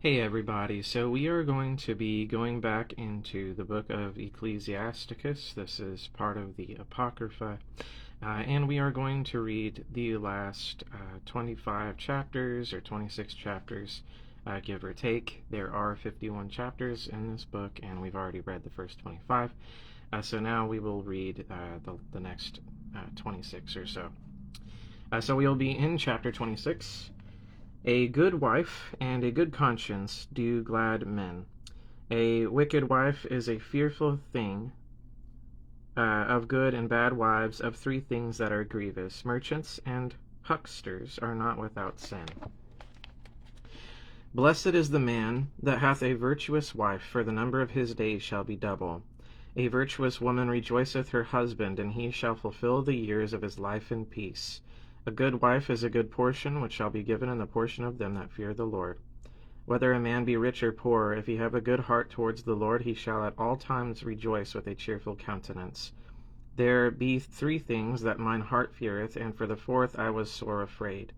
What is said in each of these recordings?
Hey everybody, so we are going to be going back into the book of Ecclesiasticus. This is part of the Apocrypha, and we are going to read the last 25 chapters or 26 chapters, give or take. There are 51 chapters in this book, and we've already read the first 25. So now we will read the next 26 or so. So we will be in chapter 26. A good wife and a good conscience do glad men. A wicked wife is a fearful thing. Of good and bad wives, of three things that are grievous. Merchants and hucksters are not without sin. Blessed is the man that hath a virtuous wife, for the number of his days shall be double. A virtuous woman rejoiceth her husband, and he shall fulfill the years of his life in peace. A good wife is a good portion, which shall be given in the portion of them that fear the Lord. Whether a man be rich or poor, if he have a good heart towards the Lord, he shall at all times rejoice with a cheerful countenance. There be three things that mine heart feareth, and for the fourth I was sore afraid.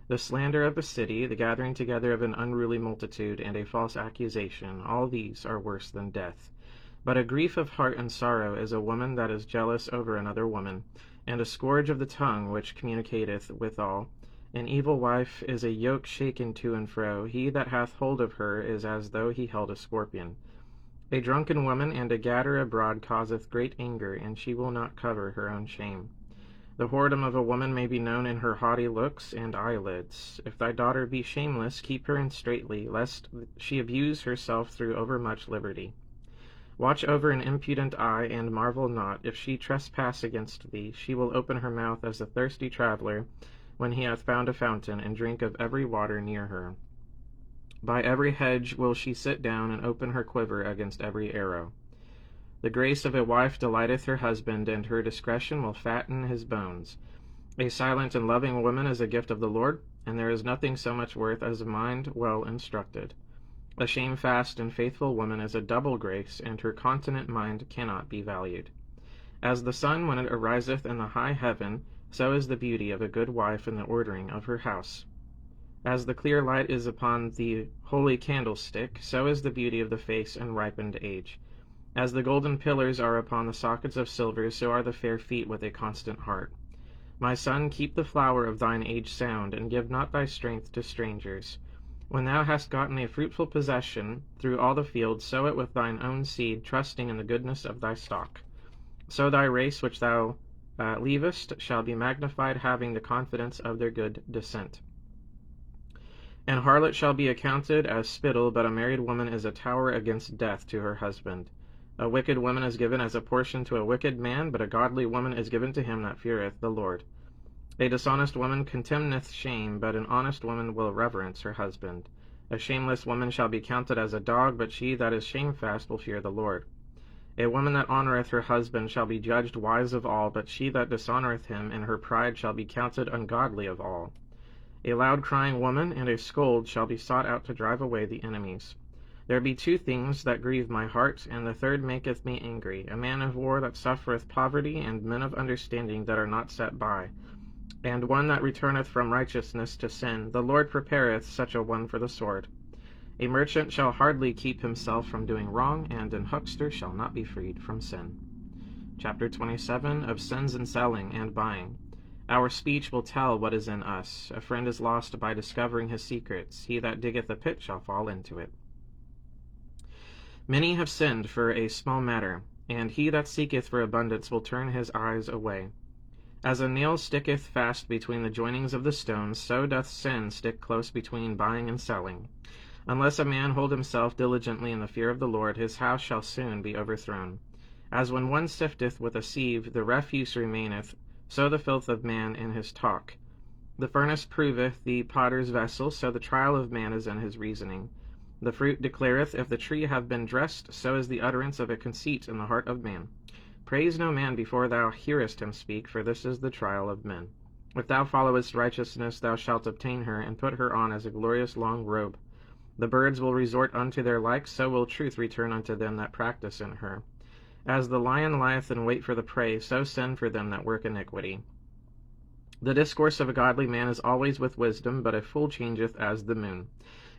The slander of a city, the gathering together of an unruly multitude, and a false accusation, all these are worse than death. But a grief of heart and sorrow is a woman that is jealous over another woman, and a scourge of the tongue which communicateth withal. An evil wife is a yoke shaken to and fro. He that hath hold of her is as though he held a scorpion. A drunken woman and a gatter abroad causeth great anger, and she will not cover her own shame. The whoredom of a woman may be known in her haughty looks and eyelids. If thy daughter be shameless, keep her in straitly, lest she abuse herself through overmuch liberty. Watch over an impudent eye, and marvel not. If she trespass against thee, she will open her mouth as a thirsty traveler, when he hath found a fountain, and drink of every water near her. By every hedge will she sit down, and open her quiver against every arrow. The grace of a wife delighteth her husband, and her discretion will fatten his bones. A silent and loving woman is a gift of the Lord, and there is nothing so much worth as a mind well instructed. A shamefast and faithful woman is a double grace, and her continent mind cannot be valued. As the sun when it ariseth in the high heaven, so is the beauty of a good wife in the ordering of her house. As the clear light is upon the holy candlestick, so is the beauty of the face in ripened age. As the golden pillars are upon the sockets of silver, so are the fair feet with a constant heart. My son, keep the flower of thine age sound, and give not thy strength to strangers. When thou hast gotten a fruitful possession through all the field, sow it with thine own seed, trusting in the goodness of thy stock. So thy race which thou leavest shall be magnified, having the confidence of their good descent. An harlot shall be accounted as spittle, but a married woman is a tower against death to her husband. A wicked woman is given as a portion to a wicked man, but a godly woman is given to him that feareth the Lord. A dishonest woman contemneth shame, but an honest woman will reverence her husband. A shameless woman shall be counted as a dog, but she that is shamefast will fear the Lord. A woman that honoureth her husband shall be judged wise of all, but she that dishonoureth him in her pride shall be counted ungodly of all. A loud crying woman and a scold shall be sought out to drive away the enemies. There be two things that grieve my heart, and the third maketh me angry, a man of war that suffereth poverty, and men of understanding that are not set by, and one that returneth from righteousness to sin. The Lord prepareth such a one for the sword. A merchant shall hardly keep himself from doing wrong, and an huckster shall not be freed from sin. Chapter 27 of Sins in Selling and Buying. Our speech will tell what is in us. A friend is lost by discovering his secrets. He that diggeth a pit shall fall into it. Many have sinned for a small matter, and he that seeketh for abundance will turn his eyes away. As a nail sticketh fast between the joinings of the stones, so doth sin stick close between buying and selling. Unless a man hold himself diligently in the fear of the Lord, his house shall soon be overthrown. As when one sifteth with a sieve, the refuse remaineth, so the filth of man in his talk. The furnace proveth the potter's vessel, so the trial of man is in his reasoning. The fruit declareth if the tree have been dressed, so is the utterance of a conceit in the heart of man. Praise no man before thou hearest him speak, for this is the trial of men. If thou followest righteousness, thou shalt obtain her, and put her on as a glorious long robe. The birds will resort unto their like, so will truth return unto them that practice in her. As the lion lieth in wait for the prey, so send for them that work iniquity. The discourse of a godly man is always with wisdom, but a fool changeth as the moon.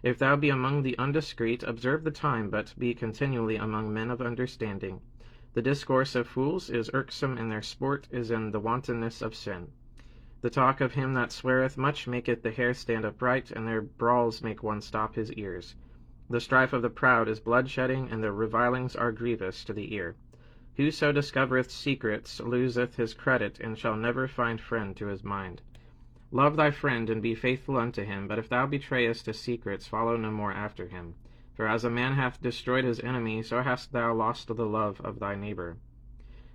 If thou be among the undiscreet, observe the time, but be continually among men of understanding. The discourse of fools is irksome, and their sport is in the wantonness of sin. The talk of him that sweareth much maketh the hair stand upright, and their brawls make one stop his ears. The strife of the proud is bloodshedding, and their revilings are grievous to the ear. Whoso discovereth secrets loseth his credit, and shall never find friend to his mind. Love thy friend, and be faithful unto him, but if thou betrayest his secrets, follow no more after him. For as a man hath destroyed his enemy, so hast thou lost the love of thy neighbor.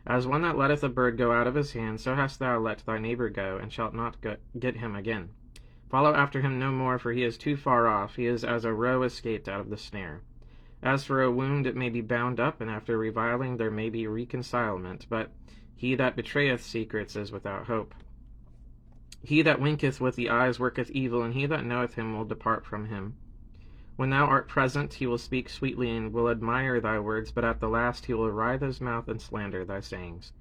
As one that letteth a bird go out of his hand, so hast thou let thy neighbor go, and shalt not get him again. Follow after him no more, for he is too far off. He is as a roe escaped out of the snare. As for a wound, it may be bound up, and after reviling there may be reconcilement, but he that betrayeth secrets is without hope. He that winketh with the eyes worketh evil, and he that knoweth him will depart from him. When thou art present, he will speak sweetly, and will admire thy words, but at the last he will writhe his mouth and slander thy sayings.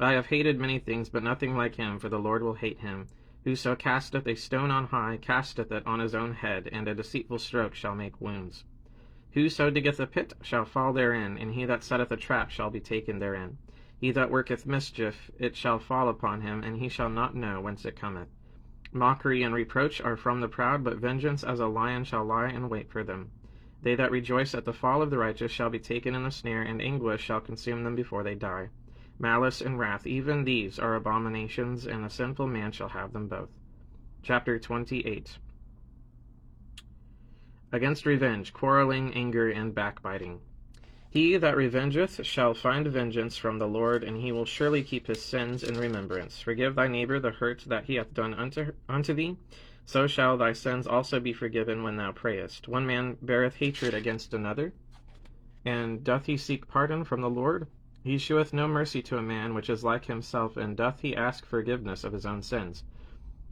I have hated many things, but nothing like him, for the Lord will hate him. Whoso casteth a stone on high, casteth it on his own head, and a deceitful stroke shall make wounds. Whoso diggeth a pit shall fall therein, and he that setteth a trap shall be taken therein. He that worketh mischief, it shall fall upon him, and he shall not know whence it cometh. Mockery and reproach are from the proud, but vengeance as a lion shall lie in wait for them. They that rejoice at the fall of the righteous shall be taken in a snare, and anguish shall consume them before they die. Malice and wrath, even these are abominations, and a sinful man shall have them both. Chapter 28. Against revenge, quarreling, anger, and backbiting. He that revengeth shall find vengeance from the Lord, and he will surely keep his sins in remembrance. Forgive thy neighbor the hurt that he hath done unto thee, so shall thy sins also be forgiven when thou prayest. One man beareth hatred against another, and doth he seek pardon from the Lord? He sheweth no mercy to a man which is like himself, and doth he ask forgiveness of his own sins.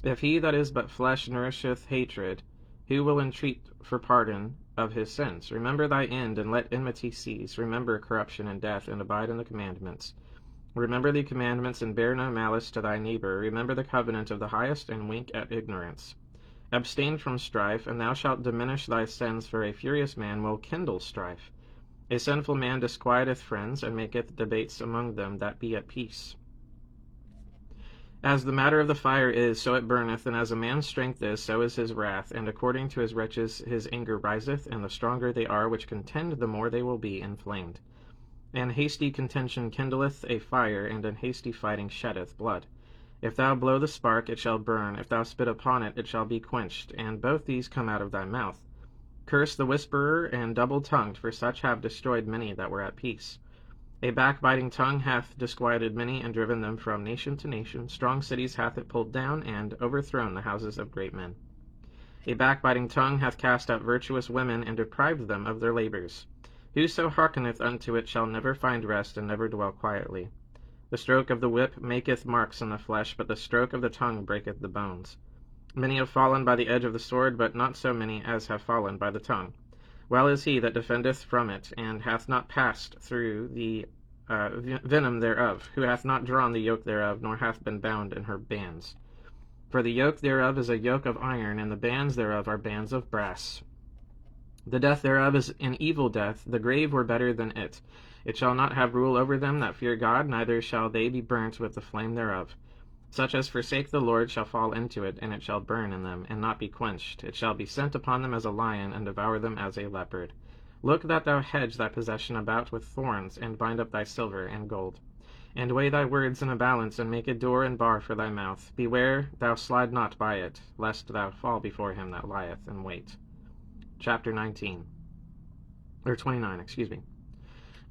If he that is but flesh nourisheth hatred, who will entreat for pardon of his sins? Remember thy end, and let enmity cease. Remember corruption and death, and abide in the commandments. Remember the commandments, and bear no malice to thy neighbor. Remember the covenant of the highest, and wink at ignorance. Abstain from strife, and thou shalt diminish thy sins, for a furious man will kindle strife. A sinful man disquieteth friends, and maketh debates among them that be at peace. As the matter of the fire is, so it burneth, and as a man's strength is, so is his wrath, and according to his riches his anger riseth, and the stronger they are which contend, the more they will be inflamed. And hasty contention kindleth a fire, and in hasty fighting sheddeth blood. If thou blow the spark, it shall burn. If thou spit upon it, it shall be quenched. And both these come out of thy mouth. Curse the whisperer and double-tongued, for such have destroyed many that were at peace. A backbiting tongue hath disquieted many, and driven them from nation to nation. Strong cities hath it pulled down, and overthrown the houses of great men. A backbiting tongue hath cast out virtuous women, and deprived them of their labors. Whoso hearkeneth unto it shall never find rest, and never dwell quietly. The stroke of the whip maketh marks in the flesh, but the stroke of the tongue breaketh the bones. Many have fallen by the edge of the sword, but not so many as have fallen by the tongue. Well is he that defendeth from it, and hath not passed through the venom thereof, who hath not drawn the yoke thereof, nor hath been bound in her bands. For the yoke thereof is a yoke of iron, and the bands thereof are bands of brass. The death thereof is an evil death, the grave were better than it. It shall not have rule over them that fear God, neither shall they be burnt with the flame thereof. Such as forsake the Lord shall fall into it, and it shall burn in them, and not be quenched. It shall be sent upon them as a lion, and devour them as a leopard. Look that thou hedge thy possession about with thorns, and bind up thy silver and gold. And weigh thy words in a balance, and make a door and bar for thy mouth. Beware thou slide not by it, lest thou fall before him that lieth in wait. Chapter 29.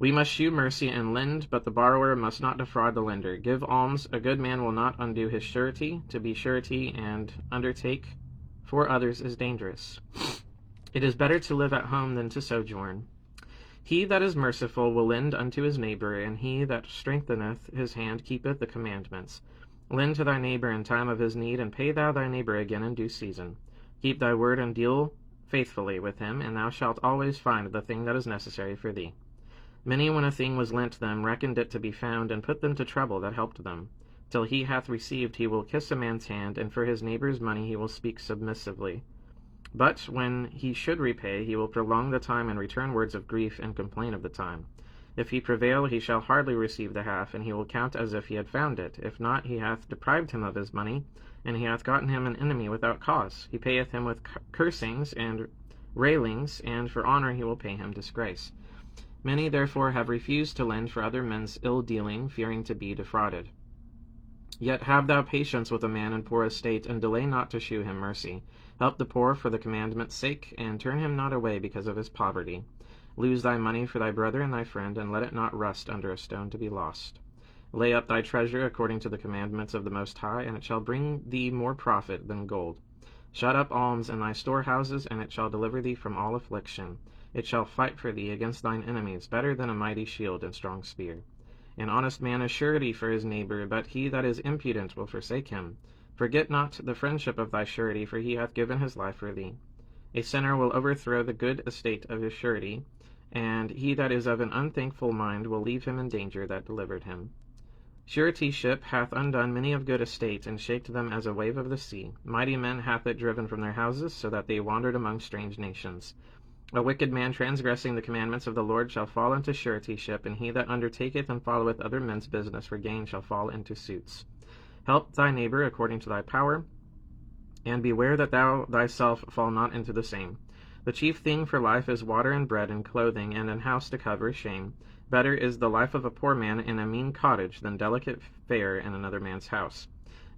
We must shew mercy and lend, but the borrower must not defraud the lender. Give alms, a good man will not undo his surety. To be surety and undertake for others is dangerous. It is better to live at home than to sojourn. He that is merciful will lend unto his neighbor, and he that strengtheneth his hand keepeth the commandments. Lend to thy neighbor in time of his need, and pay thou thy neighbor again in due season. Keep thy word and deal faithfully with him, and thou shalt always find the thing that is necessary for thee. Many, when a thing was lent them, reckoned it to be found, and put them to trouble that helped them. Till he hath received, he will kiss a man's hand, and for his neighbor's money he will speak submissively. But when he should repay, he will prolong the time and return words of grief and complain of the time. If he prevail, he shall hardly receive the half, and he will count as if he had found it. If not, he hath deprived him of his money, and he hath gotten him an enemy without cause. He payeth him with cursings and railings, and for honor he will pay him disgrace. Many therefore have refused to lend for other men's ill-dealing, fearing to be defrauded. Yet have thou patience with a man in poor estate, and delay not to shew him mercy. Help the poor for the commandment's sake, and turn him not away because of his poverty. Lose thy money for thy brother and thy friend, and let it not rust under a stone to be lost. Lay up thy treasure according to the commandments of the Most High, and it shall bring thee more profit than gold. Shut up alms in thy storehouses, and it shall deliver thee from all affliction. It shall fight for thee against thine enemies, better than a mighty shield and strong spear. An honest man is surety for his neighbor, but he that is impudent will forsake him. Forget not the friendship of thy surety, for he hath given his life for thee. A sinner will overthrow the good estate of his surety, and he that is of an unthankful mind will leave him in danger that delivered him. Suretyship hath undone many of good estate, and shaked them as a wave of the sea. Mighty men hath it driven from their houses, so that they wandered among strange nations. A wicked man transgressing the commandments of the Lord shall fall into suretyship, and he that undertaketh and followeth other men's business for gain shall fall into suits. Help thy neighbor according to thy power, and beware that thou thyself fall not into the same. The chief thing for life is water and bread and clothing, and an house to cover shame. Better is the life of a poor man in a mean cottage than delicate fare in another man's house.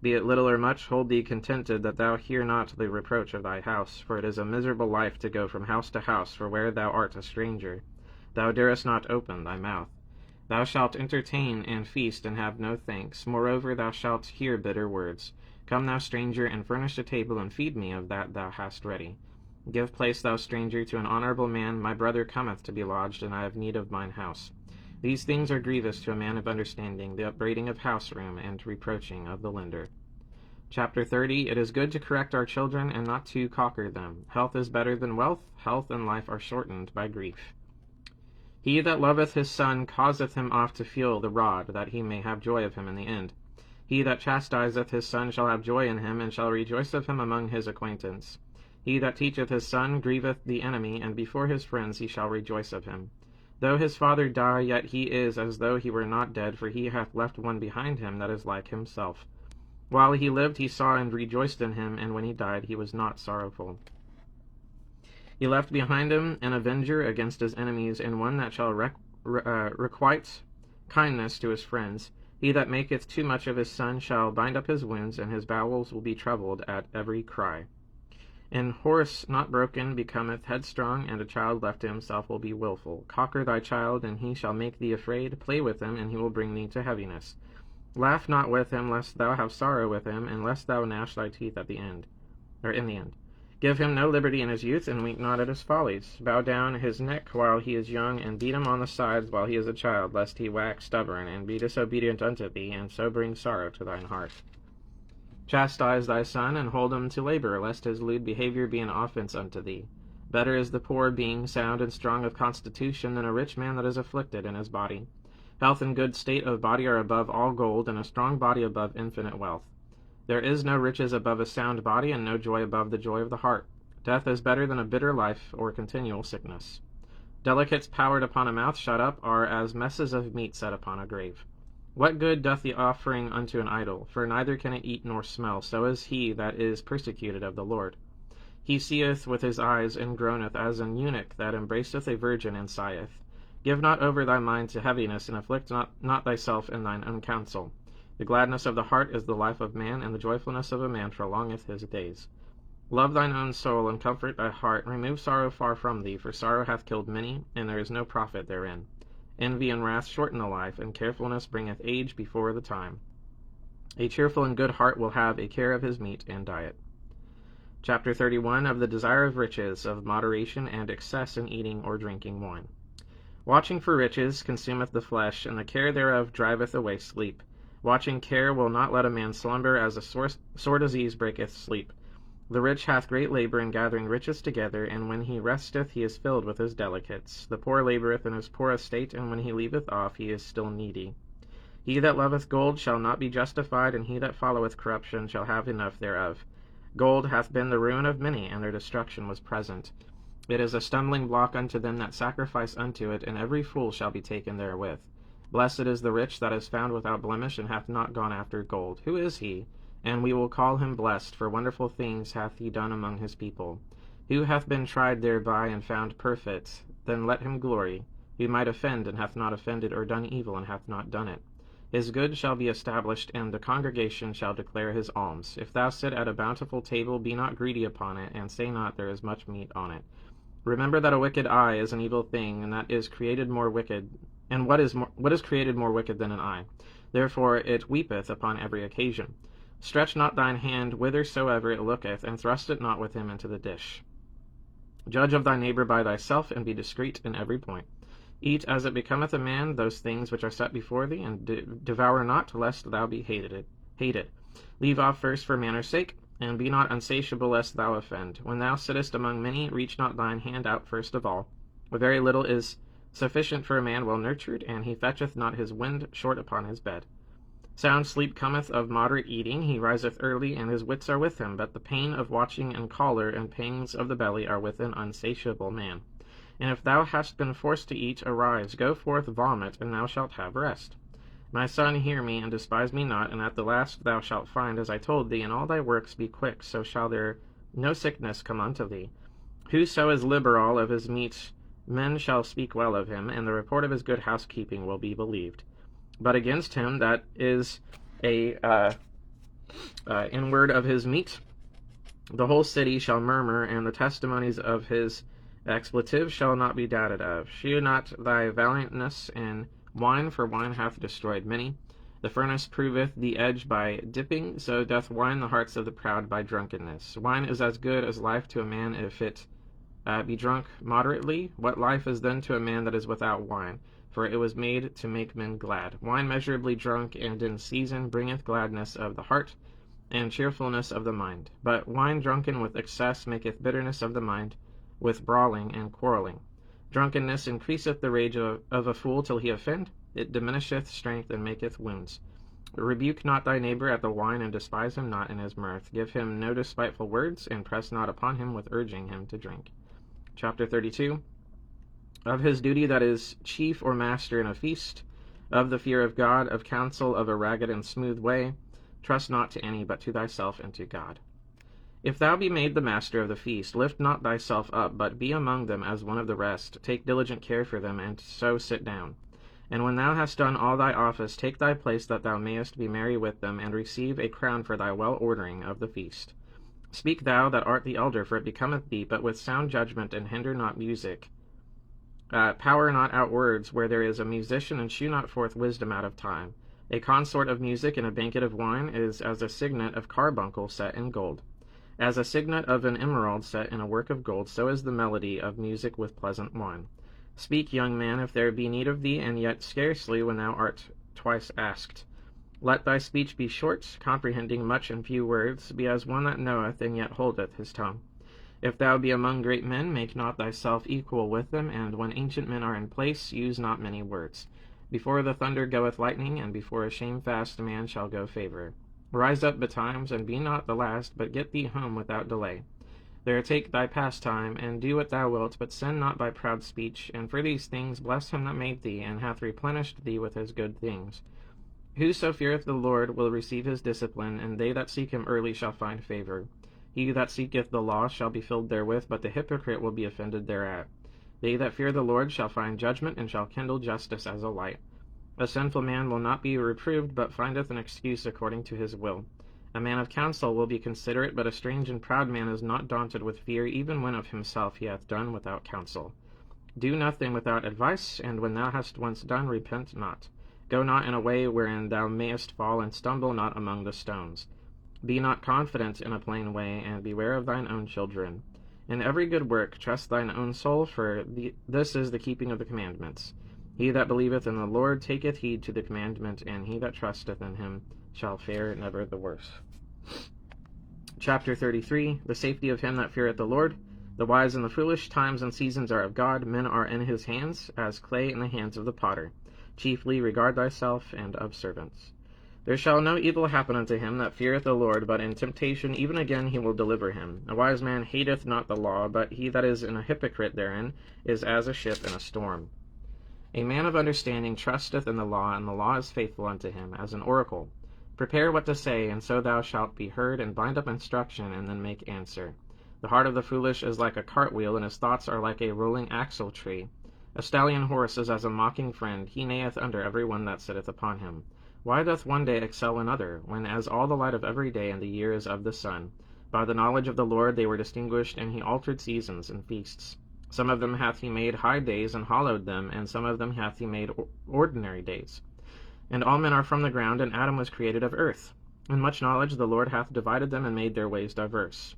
Be it little or much, hold thee contented that thou hear not the reproach of thy house, for it is a miserable life to go from house to house, for where thou art a stranger, thou darest not open thy mouth. Thou shalt entertain and feast, and have no thanks. Moreover, thou shalt hear bitter words. Come, thou stranger, and furnish a table, and feed me of that thou hast ready. Give place, thou stranger, to an honorable man. My brother cometh to be lodged, and I have need of mine house. These things are grievous to a man of understanding, the upbraiding of house room, and reproaching of the lender. Chapter 30. It is good to correct our children, and not to cocker them. Health is better than wealth. Health and life are shortened by grief. He that loveth his son causeth him oft to feel the rod, that he may have joy of him in the end. He that chastiseth his son shall have joy in him, and shall rejoice of him among his acquaintance. He that teacheth his son grieveth the enemy, and before his friends he shall rejoice of him. Though his father die, yet he is as though he were not dead, for he hath left one behind him that is like himself. While he lived he saw and rejoiced in him, and when he died he was not sorrowful. He left behind him an avenger against his enemies, and one that shall requite kindness to his friends. He that maketh too much of his son shall bind up his wounds, and his bowels will be troubled at every cry. An horse not broken becometh headstrong, and a child left to himself will be wilful. Cocker thy child, and he shall make thee afraid. Play with him, and he will bring thee to heaviness. Laugh not with him, lest thou have sorrow with him, and lest thou gnash thy teeth in the end. Give him no liberty in his youth, and wink not at his follies. Bow down his neck while he is young, and beat him on the sides while he is a child, lest he wax stubborn, and be disobedient unto thee, and so bring sorrow to thine heart. Chastise thy son, and hold him to labor, lest his lewd behavior be an offense unto thee. Better is the poor being sound and strong of constitution than a rich man that is afflicted in his body. Health and good state of body are above all gold, and a strong body above infinite wealth. There is no riches above a sound body, and no joy above the joy of the heart. Death is better than a bitter life or continual sickness. Delicates powered upon a mouth shut up are as messes of meat set upon a grave. What good doth the offering unto an idol? For neither can it eat nor smell, so is he that is persecuted of the Lord. He seeth with his eyes, and groaneth as an eunuch that embraceth a virgin and sigheth. Give not over thy mind to heaviness, and afflict not thyself in thine own counsel. The gladness of the heart is the life of man, and the joyfulness of a man prolongeth his days. Love thine own soul, and comfort thy heart. Remove sorrow far from thee, for sorrow hath killed many, and there is no profit therein. Envy and wrath shorten the life, and carefulness bringeth age before the time. A cheerful and good heart will have a care of his meat and diet. Chapter 31. Of the desire of riches, of moderation and excess in eating or drinking wine. Watching for riches consumeth the flesh, and the care thereof driveth away sleep. Watching care will not let a man slumber, as a sore disease breaketh sleep. The rich hath great labor in gathering riches together, and when he resteth he is filled with his delicates. The poor laboureth in his poor estate, and when he leaveth off he is still needy. He that loveth gold shall not be justified, and he that followeth corruption shall have enough thereof. Gold hath been the ruin of many, and their destruction was present. It is a stumbling block unto them that sacrifice unto it, and every fool shall be taken therewith. Blessed is the rich that is found without blemish, and hath not gone after gold. Who is he? And we will call him blessed, for wonderful things hath he done among his people. Who hath been tried thereby, and found perfect? Then let him glory. Who might offend, and hath not offended, or done evil, and hath not done it. His good shall be established, and the congregation shall declare his alms. If thou sit at a bountiful table, be not greedy upon it, and say not, there is much meat on it. Remember that a wicked eye is an evil thing, and that is created more wicked, and what is created more wicked than an eye? Therefore it weepeth upon every occasion. Stretch not thine hand whithersoever it looketh, and thrust it not with him into the dish. Judge of thy neighbor by thyself, and be discreet in every point. Eat as it becometh a man those things which are set before thee, and devour not, lest thou be hated. Leave off first for manners' sake, and be not unsatiable lest thou offend. When thou sittest among many, reach not thine hand out first of all. A very little is sufficient for a man well nurtured, and he fetcheth not his wind short upon his bed. Sound sleep cometh of moderate eating, he riseth early, and his wits are with him, but the pain of watching and choler and pangs of the belly are with an unsatiable man. And if thou hast been forced to eat, arise, go forth, vomit, and thou shalt have rest. My son, hear me, and despise me not, and at the last thou shalt find, as I told thee, in all thy works be quick, so shall there no sickness come unto thee. Whoso is liberal of his meat, men shall speak well of him, and the report of his good housekeeping will be believed. But against him that is inward of his meat, the whole city shall murmur, and the testimonies of his expletive shall not be doubted of. Shew not thy valiantness in wine, for wine hath destroyed many. The furnace proveth the edge by dipping, so doth wine the hearts of the proud by drunkenness. Wine is as good as life to a man if it be drunk moderately. What life is then to a man that is without wine? For it was made to make men glad. Wine measurably drunk and in season bringeth gladness of the heart and cheerfulness of the mind. But wine drunken with excess maketh bitterness of the mind, with brawling and quarrelling. Drunkenness increaseth the rage of a fool till he offend. It diminisheth strength and maketh wounds. Rebuke not thy neighbor at the wine, and despise him not in his mirth. Give him no despiteful words, and press not upon him with urging him to drink. Chapter 32. Of his duty that is chief or master in a feast, of the fear of God, of counsel of a ragged and smooth way, trust not to any but to thyself and to God. If thou be made the master of the feast, lift not thyself up, but be among them as one of the rest. Take diligent care for them, and so sit down. And when thou hast done all thy office, take thy place that thou mayest be merry with them, and receive a crown for thy well-ordering of the feast. Speak thou that art the elder, for it becometh thee, but with sound judgment, and hinder not music. Power not out words where there is a musician, and shew not forth wisdom out of time. A consort of music and a banquet of wine is as a signet of carbuncle set in gold. As a signet of an emerald set in a work of gold, so is the melody of music with pleasant wine. Speak, young man, if there be need of thee, and yet scarcely when thou art twice asked. Let thy speech be short, comprehending much in few words. Be as one that knoweth, and yet holdeth his tongue. If thou be among great men, make not thyself equal with them, and when ancient men are in place, use not many words. Before the thunder goeth lightning, and before a shamefast man shall go favor. Rise up betimes, and be not the last, but get thee home without delay. There take thy pastime, and do what thou wilt, but sin not by proud speech. And for these things bless him that made thee, and hath replenished thee with his good things. Whoso feareth the Lord will receive his discipline, and they that seek him early shall find favor. He that seeketh the law shall be filled therewith, but the hypocrite will be offended thereat. They that fear the Lord shall find judgment, and shall kindle justice as a light. A sinful man will not be reproved, but findeth an excuse according to his will. A man of counsel will be considerate, but a strange and proud man is not daunted with fear, even when of himself he hath done without counsel. Do nothing without advice, and when thou hast once done, repent not. Go not in a way wherein thou mayest fall, and stumble not among the stones. Be not confident in a plain way, and beware of thine own children. In every good work trust thine own soul, for this is the keeping of the commandments. He that believeth in the Lord taketh heed to the commandment, and he that trusteth in him shall fare never the worse. Chapter 33. The safety of him that feareth the Lord. The wise and the foolish, times and seasons are of God. Men are in his hands, as clay in the hands of the potter. Chiefly regard thyself and of servants. There shall no evil happen unto him that feareth the Lord, but in temptation even again he will deliver him. A wise man hateth not the law, but he that is a hypocrite therein is as a ship in a storm. A man of understanding trusteth in the law, and the law is faithful unto him, as an oracle. Prepare what to say, and so thou shalt be heard, and bind up instruction, and then make answer. The heart of the foolish is like a cartwheel, and his thoughts are like a rolling axle tree. A stallion horse is as a mocking friend, he neigheth under every one that sitteth upon him. Why doth one day excel another, when as all the light of every day and the year is of the sun? By the knowledge of the Lord they were distinguished, and he altered seasons and feasts. Some of them hath he made high days, and hallowed them, and some of them hath he made ordinary days. And all men are from the ground, and Adam was created of earth. In much knowledge the Lord hath divided them, and made their ways diverse.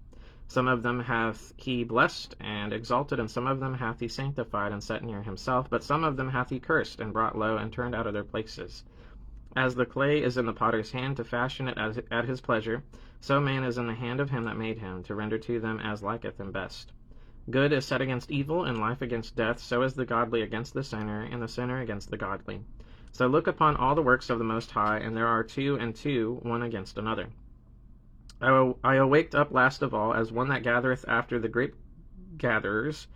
Some of them hath he blessed and exalted, and some of them hath he sanctified and set near himself, but some of them hath he cursed, and brought low, and turned out of their places. As the clay is in the potter's hand, to fashion it at his pleasure, so man is in the hand of him that made him, to render to them as liketh him best. Good is set against evil, and life against death, so is the godly against the sinner, and the sinner against the godly. So look upon all the works of the Most High, and there are two and two, one against another. I awaked up last of all, as one that gathereth after the grape gatherers.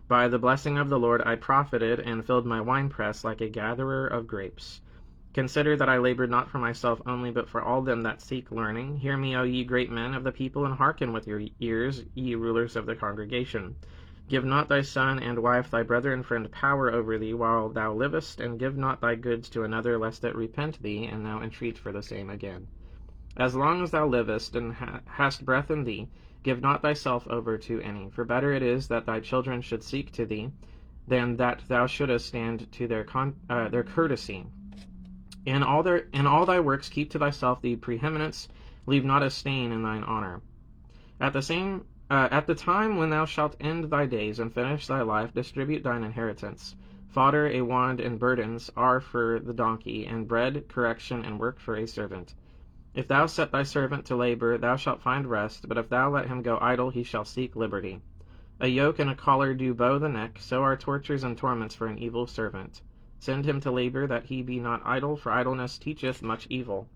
By the blessing of the Lord I profited, and filled my winepress like a gatherer of grapes. Consider that I labored not for myself only, but for all them that seek learning. Hear me, O ye great men of the people, and hearken with your ears, ye rulers of the congregation. Give not thy son and wife, thy brother and friend, power over thee while thou livest, and give not thy goods to another, lest it repent thee, and thou entreat for the same again. As long as thou livest, and hast breath in thee, give not thyself over to any, for better it is that thy children should seek to thee, than that thou shouldest stand to their courtesy. In all thy works keep to thyself the preeminence, leave not a stain in thine honor. At the time when thou shalt end thy days, and finish thy life, distribute thine inheritance. Fodder, a wand, and burdens are for the donkey, and bread, correction, and work for a servant. If thou set thy servant to labor, thou shalt find rest, but if thou let him go idle, he shall seek liberty. A yoke and a collar do bow the neck, so are tortures and torments for an evil servant. Send him to labor, that he be not idle, for idleness teacheth much evil.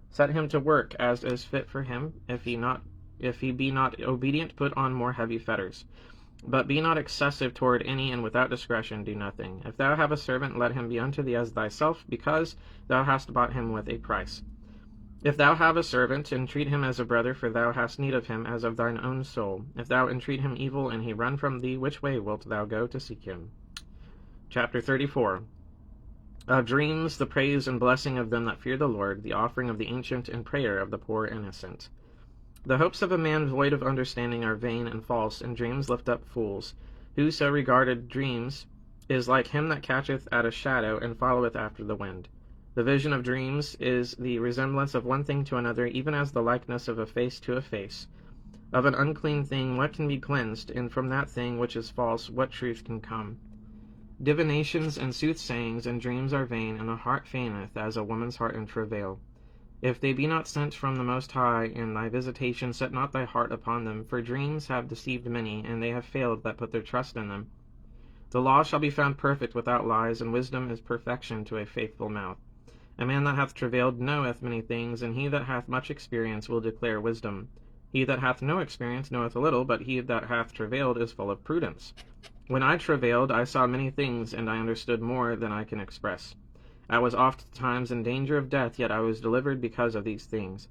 Set him to work, as is fit for him. If he be not obedient, put on more heavy fetters. But be not excessive toward any, and without discretion do nothing. If thou have a servant, let him be unto thee as thyself, because thou hast bought him with a price. If thou have a servant, entreat him as a brother, for thou hast need of him as of thine own soul. If thou entreat him evil, and he run from thee, which way wilt thou go to seek him? Chapter 34. Of dreams, the praise and blessing of them that fear the Lord, the offering of the ancient, and prayer of the poor innocent. The hopes of a man void of understanding are vain and false, and dreams lift up fools. Whoso regarded dreams is like him that catcheth at a shadow, and followeth after the wind. The vision of dreams is the resemblance of one thing to another, even as the likeness of a face to a face. Of an unclean thing what can be cleansed, and from that thing which is false what truth can come? Divinations and soothsayings and dreams are vain, and the heart fainteth as a woman's heart in travail. If they be not sent from the Most High, in thy visitation set not thy heart upon them, for dreams have deceived many, and they have failed that put their trust in them. The law shall be found perfect without lies, and wisdom is perfection to a faithful mouth. A man that hath travailed knoweth many things, and he that hath much experience will declare wisdom. He that hath no experience knoweth a little, but he that hath travailed is full of prudence. When I travailed, I saw many things, and I understood more than I can express. I was oft times in danger of death, yet I was delivered because of these things.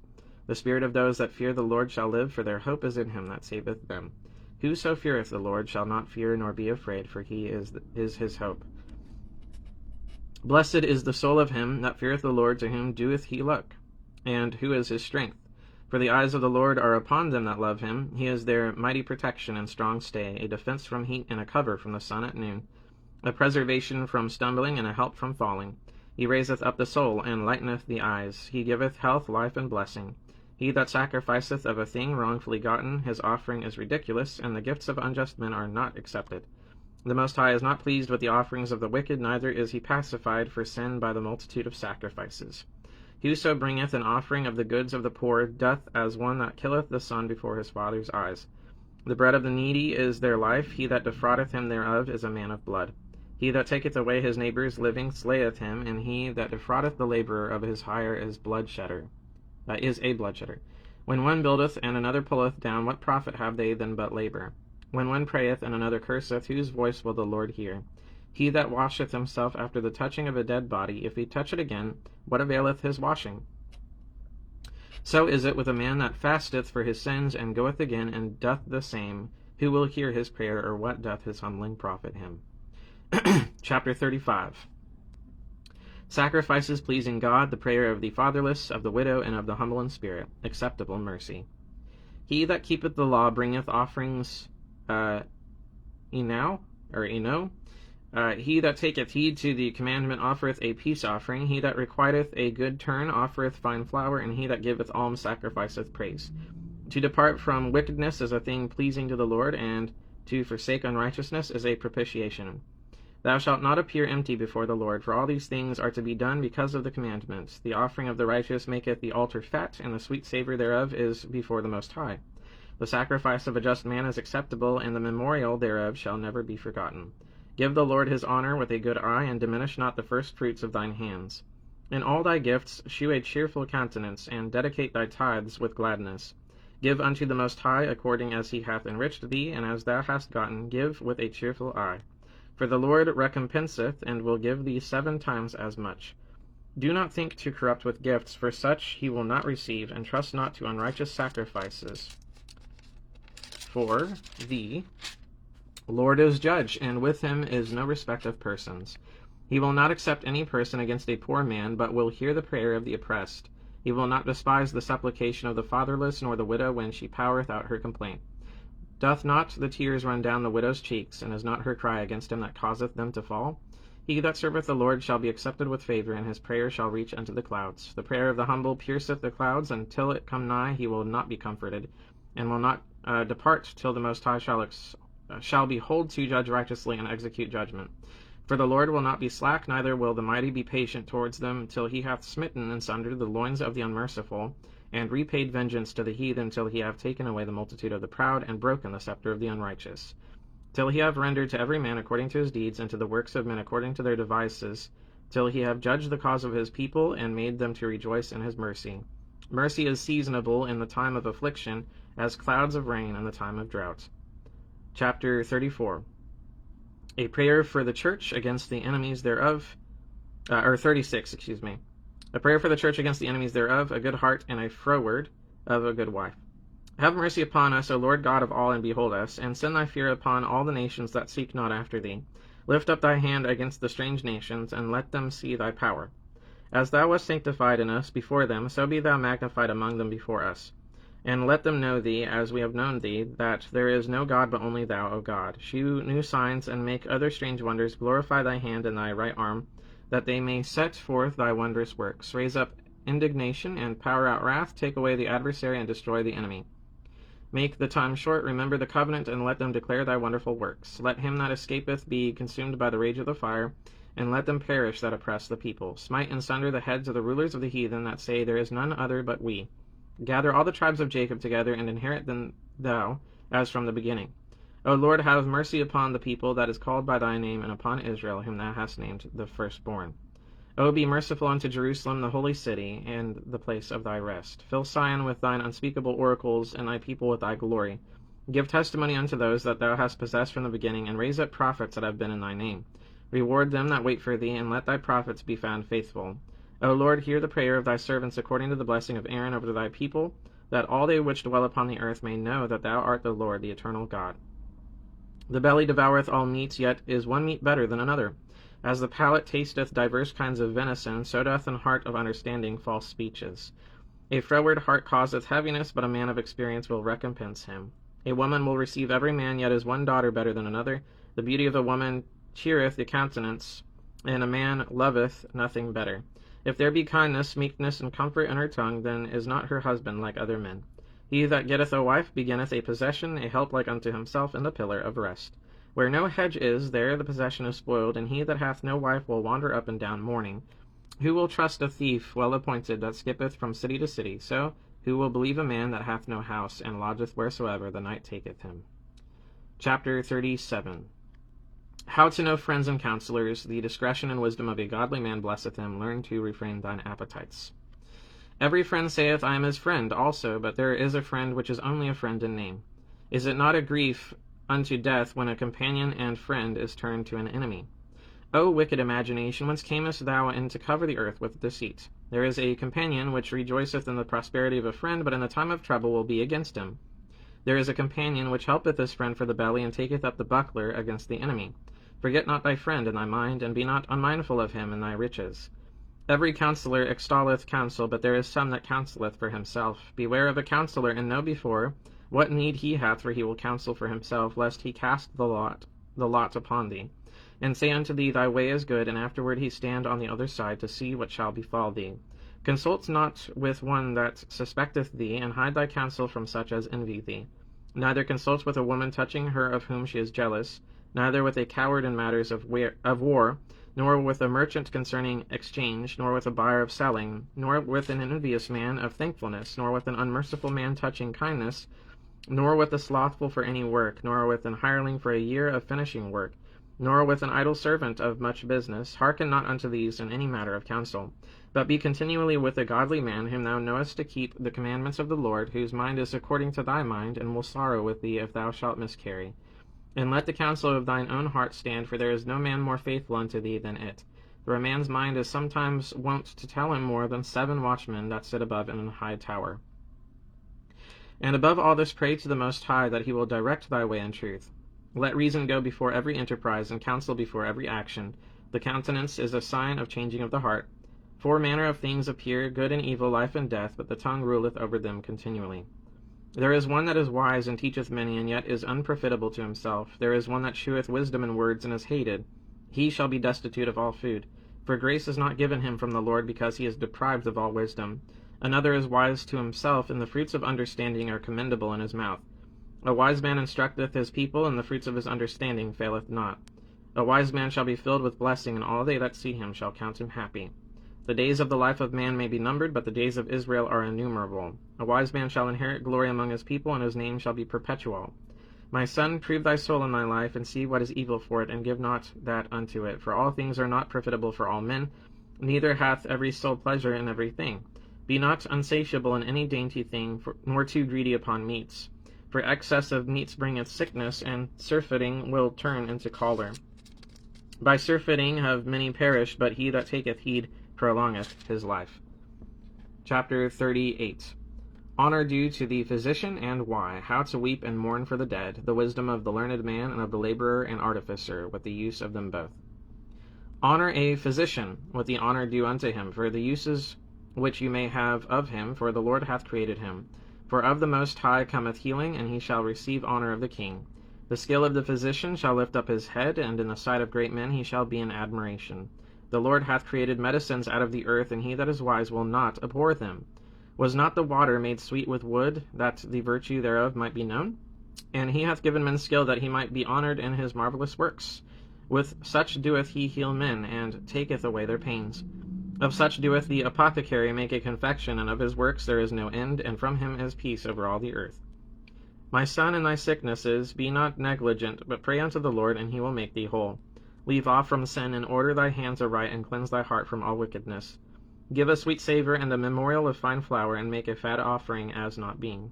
The spirit of those that fear the Lord shall live, for their hope is in him that saveth them. Whoso feareth the Lord shall not fear nor be afraid, for he is his hope. Blessed is the soul of him that feareth the Lord, to whom doeth he look, and who is his strength. For the eyes of the Lord are upon them that love him. He is their mighty protection and strong stay, a defense from heat and a cover from the sun at noon, a preservation from stumbling and a help from falling. He raiseth up the soul, and lighteneth the eyes. He giveth health, life, and blessing. He that sacrificeth of a thing wrongfully gotten, his offering is ridiculous, and the gifts of unjust men are not accepted. The Most High is not pleased with the offerings of the wicked, neither is he pacified for sin by the multitude of sacrifices. Whoso bringeth an offering of the goods of the poor doth as one that killeth the son before his father's eyes. The bread of the needy is their life. He that defraudeth him thereof is a man of blood. He that taketh away his neighbour's living slayeth him, and he that defraudeth the labourer of his hire is a bloodshedder. When one buildeth and another pulleth down, what profit have they than but labour? When one prayeth and another curseth, whose voice will the Lord hear? He that washeth himself after the touching of a dead body, if he touch it again, what availeth his washing? So is it with a man that fasteth for his sins, and goeth again and doth the same. Who will hear his prayer, or what doth his humbling profit him? Chapter 35. Sacrifices pleasing God, the prayer of the fatherless, of the widow, and of the humble in spirit, acceptable mercy. He that keepeth the law bringeth offerings enow. He that taketh heed to the commandment offereth a peace offering. He that requiteth a good turn offereth fine flour, and he that giveth alms sacrificeth praise. To depart from wickedness is a thing pleasing to the Lord, and to forsake unrighteousness is a propitiation. Thou shalt not appear empty before the Lord, for all these things are to be done because of the commandment. The offering of the righteous maketh the altar fat, and the sweet savour thereof is before the Most High. The sacrifice of a just man is acceptable, and the memorial thereof shall never be forgotten. Give the Lord his honour with a good eye, and diminish not the first fruits of thine hands. In all thy gifts shew a cheerful countenance, and dedicate thy tithes with gladness. Give unto the Most High according as he hath enriched thee, and as thou hast gotten, give with a cheerful eye. For the Lord recompenseth, and will give thee 7 times as much. Do not think to corrupt with gifts, for such he will not receive, and trust not to unrighteous sacrifices. For the Lord is judge, and with him is no respect of persons. He will not accept any person against a poor man, but will hear the prayer of the oppressed. He will not despise the supplication of the fatherless, nor the widow when she poureth out her complaint. Doth not the tears run down the widow's cheeks, and is not her cry against him that causeth them to fall? He that serveth the Lord shall be accepted with favour, and his prayer shall reach unto the clouds. The prayer of the humble pierceth the clouds, and till it come nigh he will not be comforted, and will not depart till the Most High shall behold to judge righteously and execute judgment. For the Lord will not be slack, neither will the mighty be patient towards them, till he hath smitten and sundered the loins of the unmerciful, and repaid vengeance to the heathen, till he have taken away the multitude of the proud, and broken the scepter of the unrighteous. Till he have rendered to every man according to his deeds, and to the works of men according to their devices, till he have judged the cause of his people, and made them to rejoice in his mercy. Mercy is seasonable in the time of affliction, as clouds of rain in the time of drought. Chapter 34. A prayer for the church against the enemies thereof, 36, excuse me. A prayer for the church against the enemies thereof, a good heart, and a froward of a good wife. Have mercy upon us, O Lord God of all, and behold us, and send thy fear upon all the nations that seek not after thee. Lift up thy hand against the strange nations, and let them see thy power. As thou wast sanctified in us before them, so be thou magnified among them before us. And let them know thee, as we have known thee, that there is no God but only thou, O God. Shew new signs, and make other strange wonders. Glorify thy hand and thy right arm, that they may set forth thy wondrous works. Raise up indignation, and pour out wrath. Take away the adversary, and destroy the enemy. Make the time short. Remember the covenant, and let them declare thy wonderful works. Let him that escapeth be consumed by the rage of the fire, and let them perish that oppress the people. Smite and sunder the heads of the rulers of the heathen, that say, there is none other but we. Gather all the tribes of Jacob together, and inherit them thou, as from the beginning. O Lord, have mercy upon the people that is called by thy name, and upon Israel, whom thou hast named the firstborn. O be merciful unto Jerusalem, the holy city, and the place of thy rest. Fill Sion with thine unspeakable oracles, and thy people with thy glory. Give testimony unto those that thou hast possessed from the beginning, and raise up prophets that have been in thy name. Reward them that wait for thee, and let thy prophets be found faithful. O Lord, hear the prayer of thy servants according to the blessing of Aaron over thy people, that all they which dwell upon the earth may know that thou art the Lord, the eternal God. The belly devoureth all meats, yet is one meat better than another. As the palate tasteth divers kinds of venison, so doth an heart of understanding false speeches. A froward heart causeth heaviness, but a man of experience will recompense him. A woman will receive every man, yet is one daughter better than another. The beauty of a woman cheereth the countenance, and a man loveth nothing better. If there be kindness, meekness, and comfort in her tongue, then is not her husband like other men. He that getteth a wife beginneth a possession, a help like unto himself, and the pillar of rest. Where no hedge is, there the possession is spoiled, and he that hath no wife will wander up and down mourning. Who will trust a thief well appointed, that skippeth from city to city? So who will believe a man that hath no house, and lodgeth wheresoever the night taketh him? Chapter 37. How to know friends and counselors. The discretion and wisdom of a godly man blesseth him. Learn to refrain thine appetites. Every friend saith, I am his friend also, but there is a friend which is only a friend in name. Is it not a grief unto death when a companion and friend is turned to an enemy? O wicked imagination, whence camest thou in to cover the earth with deceit? There is a companion which rejoiceth in the prosperity of a friend, but in the time of trouble will be against him. There is a companion which helpeth his friend for the belly, and taketh up the buckler against the enemy. Forget not thy friend in thy mind, and be not unmindful of him in thy riches. Every counselor extolleth counsel, but there is some that counseleth for himself. Beware of a counselor, and know before what need he hath, for he will counsel for himself, lest he cast the lot upon thee, and say unto thee, Thy way is good, and afterward he stand on the other side to see what shall befall thee. Consult not with one that suspecteth thee, and hide thy counsel from such as envy thee. Neither consult with a woman touching her of whom she is jealous, neither with a coward in matters of war, nor with a merchant concerning exchange, nor with a buyer of selling, nor with an envious man of thankfulness, nor with an unmerciful man touching kindness, nor with a slothful for any work, nor with an hireling for a year of finishing work, nor with an idle servant of much business. Hearken not unto these in any matter of counsel, but be continually with a godly man, whom thou knowest to keep the commandments of the Lord, whose mind is according to thy mind, and will sorrow with thee if thou shalt miscarry. And let the counsel of thine own heart stand, for there is no man more faithful unto thee than it. For a man's mind is sometimes wont to tell him more than 7 watchmen that sit above in an high tower. And above all this, pray to the Most High, that he will direct thy way in truth. Let reason go before every enterprise, and counsel before every action. The countenance is a sign of changing of the heart. 4 manner of things appear, good and evil, life and death, but the tongue ruleth over them continually. There is one that is wise and teacheth many, and yet is unprofitable to himself. There is one that sheweth wisdom in words, and is hated. He shall be destitute of all food. For grace is not given him from the Lord, because he is deprived of all wisdom. Another is wise to himself, and the fruits of understanding are commendable in his mouth. A wise man instructeth his people, and the fruits of his understanding faileth not. A wise man shall be filled with blessing, and all they that see him shall count him happy. The days of the life of man may be numbered, but the days of Israel are innumerable. A wise man shall inherit glory among his people, and his name shall be perpetual. My son, prove thy soul in thy life, and see what is evil for it, and give not that unto it. For all things are not profitable for all men, neither hath every soul pleasure in every thing. Be not unsatiable in any dainty thing, nor too greedy upon meats. For excess of meats bringeth sickness, and surfeiting will turn into choler. By surfeiting have many perished, but he that taketh heed prolongeth his life. Chapter 38. Honor due to the physician, and why. How to weep and mourn for the dead. The wisdom of the learned man, and of the laborer and artificer, with the use of them both. Honor a physician with the honor due unto him, for the uses which you may have of him, for the Lord hath created him. For of the Most High cometh healing, and he shall receive honor of the king. The skill of the physician shall lift up his head, and in the sight of great men he shall be in admiration. The Lord hath created medicines out of the earth, and he that is wise will not abhor them. Was not the water made sweet with wood, that the virtue thereof might be known? And he hath given men skill, that he might be honored in his marvelous works. With such doeth he heal men, and taketh away their pains. Of such doeth the apothecary make a confection, and of his works there is no end, and from him is peace over all the earth. My son, in thy sicknesses be not negligent, but pray unto the Lord, and he will make thee whole. Leave off from sin, and order thy hands aright, and cleanse thy heart from all wickedness. Give a sweet savour and a memorial of fine flour, and make a fat offering as not being.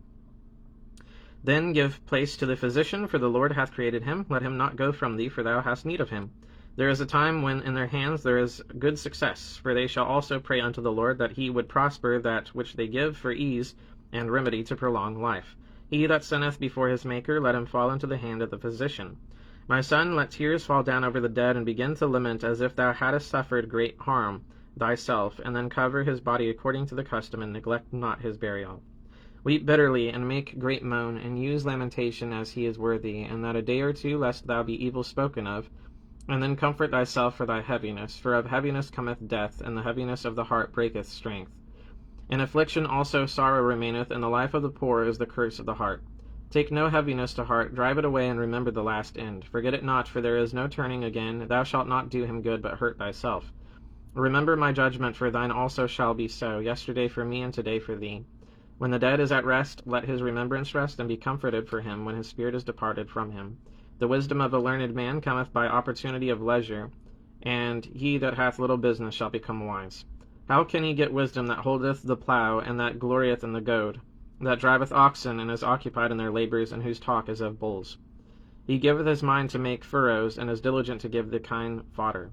Then give place to the physician, for the Lord hath created him. Let him not go from thee, for thou hast need of him. There is a time when in their hands there is good success, for they shall also pray unto the Lord, that he would prosper that which they give for ease and remedy to prolong life. He that sinneth before his Maker, let him fall into the hand of the physician. My son, let tears fall down over the dead, and begin to lament as if thou hadst suffered great harm thyself, and then cover his body according to the custom, and neglect not his burial. Weep bitterly, and make great moan, and use lamentation as he is worthy, and that a day or two, lest thou be evil spoken of, and then comfort thyself for thy heaviness. For of heaviness cometh death, and the heaviness of the heart breaketh strength. In affliction also sorrow remaineth, and the life of the poor is the curse of the heart. Take no heaviness to heart, drive it away, and remember the last end. Forget it not, for there is no turning again. Thou shalt not do him good, but hurt thyself. Remember my judgment, for thine also shall be so, yesterday for me, and today for thee. When the dead is at rest, let his remembrance rest, and be comforted for him when his spirit is departed from him. The wisdom of a learned man cometh by opportunity of leisure, and he that hath little business shall become wise. How can he get wisdom that holdeth the plough, and that glorieth in the goad, that driveth oxen, and is occupied in their labours, and whose talk is of bulls? He giveth his mind to make furrows, and is diligent to give the kine fodder.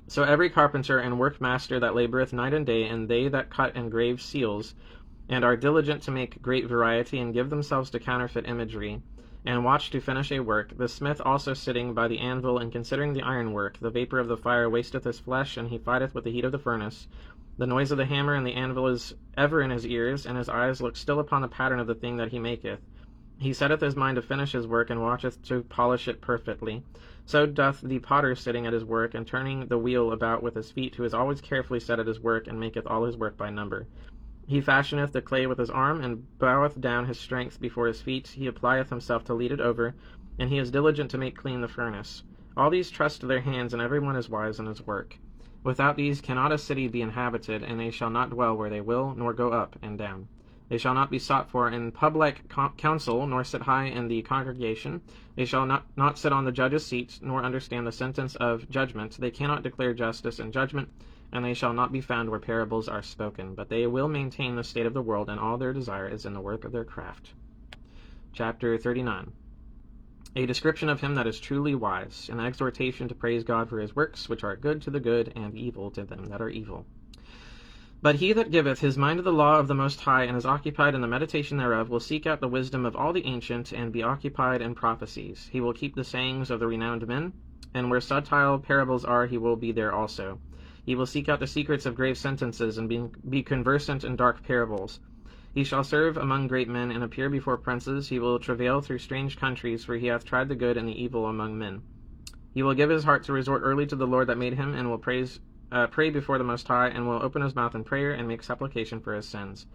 So every carpenter and workmaster that laboureth night and day, and they that cut and grave seals, and are diligent to make great variety, and give themselves to counterfeit imagery, and watch to finish a work, the smith also sitting by the anvil, and considering the ironwork, the vapour of the fire wasteth his flesh, and he fighteth with the heat of the furnace. The noise of the hammer and the anvil is ever in his ears, and his eyes look still upon the pattern of the thing that he maketh. He setteth his mind to finish his work, and watcheth to polish it perfectly. So doth the potter sitting at his work, and turning the wheel about with his feet, who is always carefully set at his work, and maketh all his work by number. He fashioneth the clay with his arm, and boweth down his strength before his feet. He applieth himself to lead it over, and he is diligent to make clean the furnace. All these trust to their hands, and every one is wise in his work. Without these cannot a city be inhabited, and they shall not dwell where they will, nor go up and down. They shall not be sought for in public council, nor sit high in the congregation. They shall not sit on the judge's seat, nor understand the sentence of judgment. They cannot declare justice and judgment, and they shall not be found where parables are spoken. But they will maintain the state of the world, and all their desire is in the work of their craft. Chapter 39. A description of him that is truly wise, an exhortation to praise God for his works, which are good to the good, and evil to them that are evil. But he that giveth his mind to the law of the Most High, and is occupied in the meditation thereof, will seek out the wisdom of all the ancient, and be occupied in prophecies. He will keep the sayings of the renowned men, and where subtile parables are, he will be there also. He will seek out the secrets of grave sentences, and be conversant in dark parables. He shall serve among great men, and appear before princes. He will travail through strange countries, for he hath tried the good and the evil among men. He will give his heart to resort early to the Lord that made him, and will pray before the Most High, and will open his mouth in prayer, and make supplication for his sins.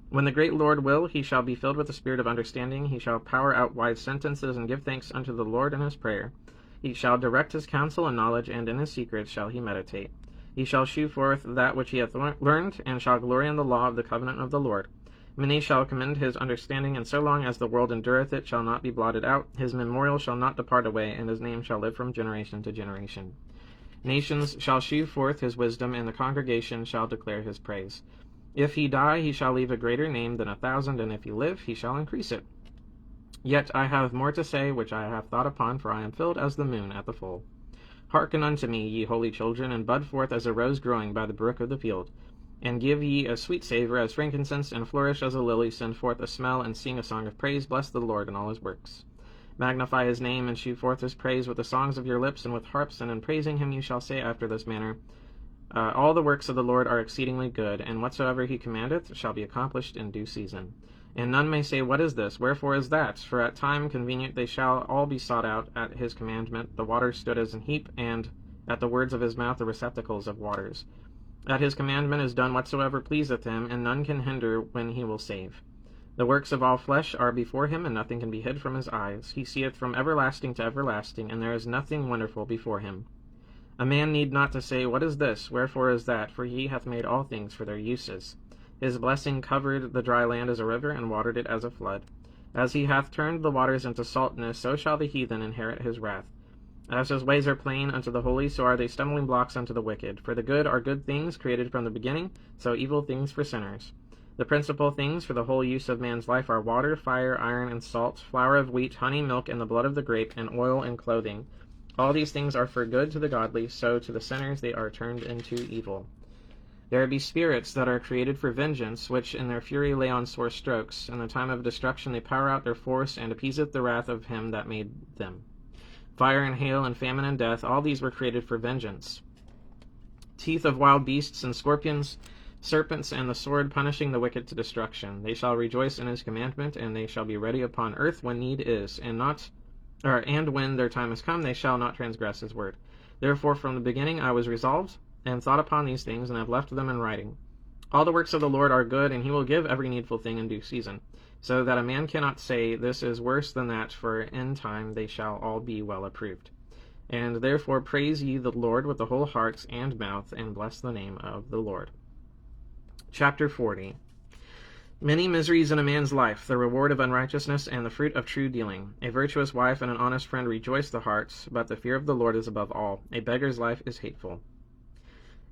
When the great Lord will, he shall be filled with the spirit of understanding. He shall power out wise sentences, and give thanks unto the Lord in his prayer. He shall direct his counsel and knowledge, and in his secrets shall he meditate. He shall shew forth that which he hath learned, and shall glory in the law of the covenant of the Lord. Many shall commend his understanding, and so long as the world endureth it shall not be blotted out. His memorial shall not depart away, and his name shall live from generation to generation. Nations shall shew forth his wisdom, and the congregation shall declare his praise. If he die, he shall leave a greater name than 1,000, and if he live, he shall increase it. Yet I have more to say, which I have thought upon, for I am filled as the moon at the full. Hearken unto me, ye holy children, and bud forth as a rose growing by the brook of the field. And give ye a sweet savour as frankincense, and flourish as a lily. Send forth a smell, and sing a song of praise. Bless the Lord in all his works. Magnify his name, and shew forth his praise with the songs of your lips, and with harps, and in praising him you shall say after this manner, all the works of the Lord are exceedingly good, and whatsoever he commandeth shall be accomplished in due season. And none may say, What is this? Wherefore is that? For at time convenient they shall all be sought out. At his commandment the waters stood as an heap, and at the words of his mouth the receptacles of waters. At his commandment is done whatsoever pleaseth him, and none can hinder when he will save. The works of all flesh are before him, and nothing can be hid from his eyes. He seeth from everlasting to everlasting, and there is nothing wonderful before him. A man need not to say, What is this? Wherefore is that? For he hath made all things for their uses. His blessing covered the dry land as a river, and watered it as a flood. As he hath turned the waters into saltness, so shall the heathen inherit his wrath. As his ways are plain unto the holy, so are they stumbling blocks unto the wicked. For the good are good things, created from the beginning, so evil things for sinners. The principal things for the whole use of man's life are water, fire, iron, and salt, flour of wheat, honey, milk, and the blood of the grape, and oil and clothing. All these things are for good to the godly, so to the sinners they are turned into evil. There be spirits that are created for vengeance, which in their fury lay on sore strokes. In the time of destruction they power out their force, and appeaseth the wrath of him that made them. Fire and hail and famine and death, all these were created for vengeance. Teeth of wild beasts and scorpions, serpents, and the sword, punishing the wicked to destruction. They shall rejoice in his commandment, and they shall be ready upon earth when need is, and when their time is come, they shall not transgress his word. Therefore from the beginning I was resolved, and thought upon these things, and have left them in writing. All the works of the Lord are good, and he will give every needful thing in due season, so that a man cannot say, This is worse than that, for in time they shall all be well approved. And therefore praise ye the Lord with the whole heart and mouth, and bless the name of the Lord. Chapter 40. Many miseries in a man's life, the reward of unrighteousness and the fruit of true dealing. A virtuous wife and an honest friend rejoice the heart, but the fear of the Lord is above all. A beggar's life is hateful.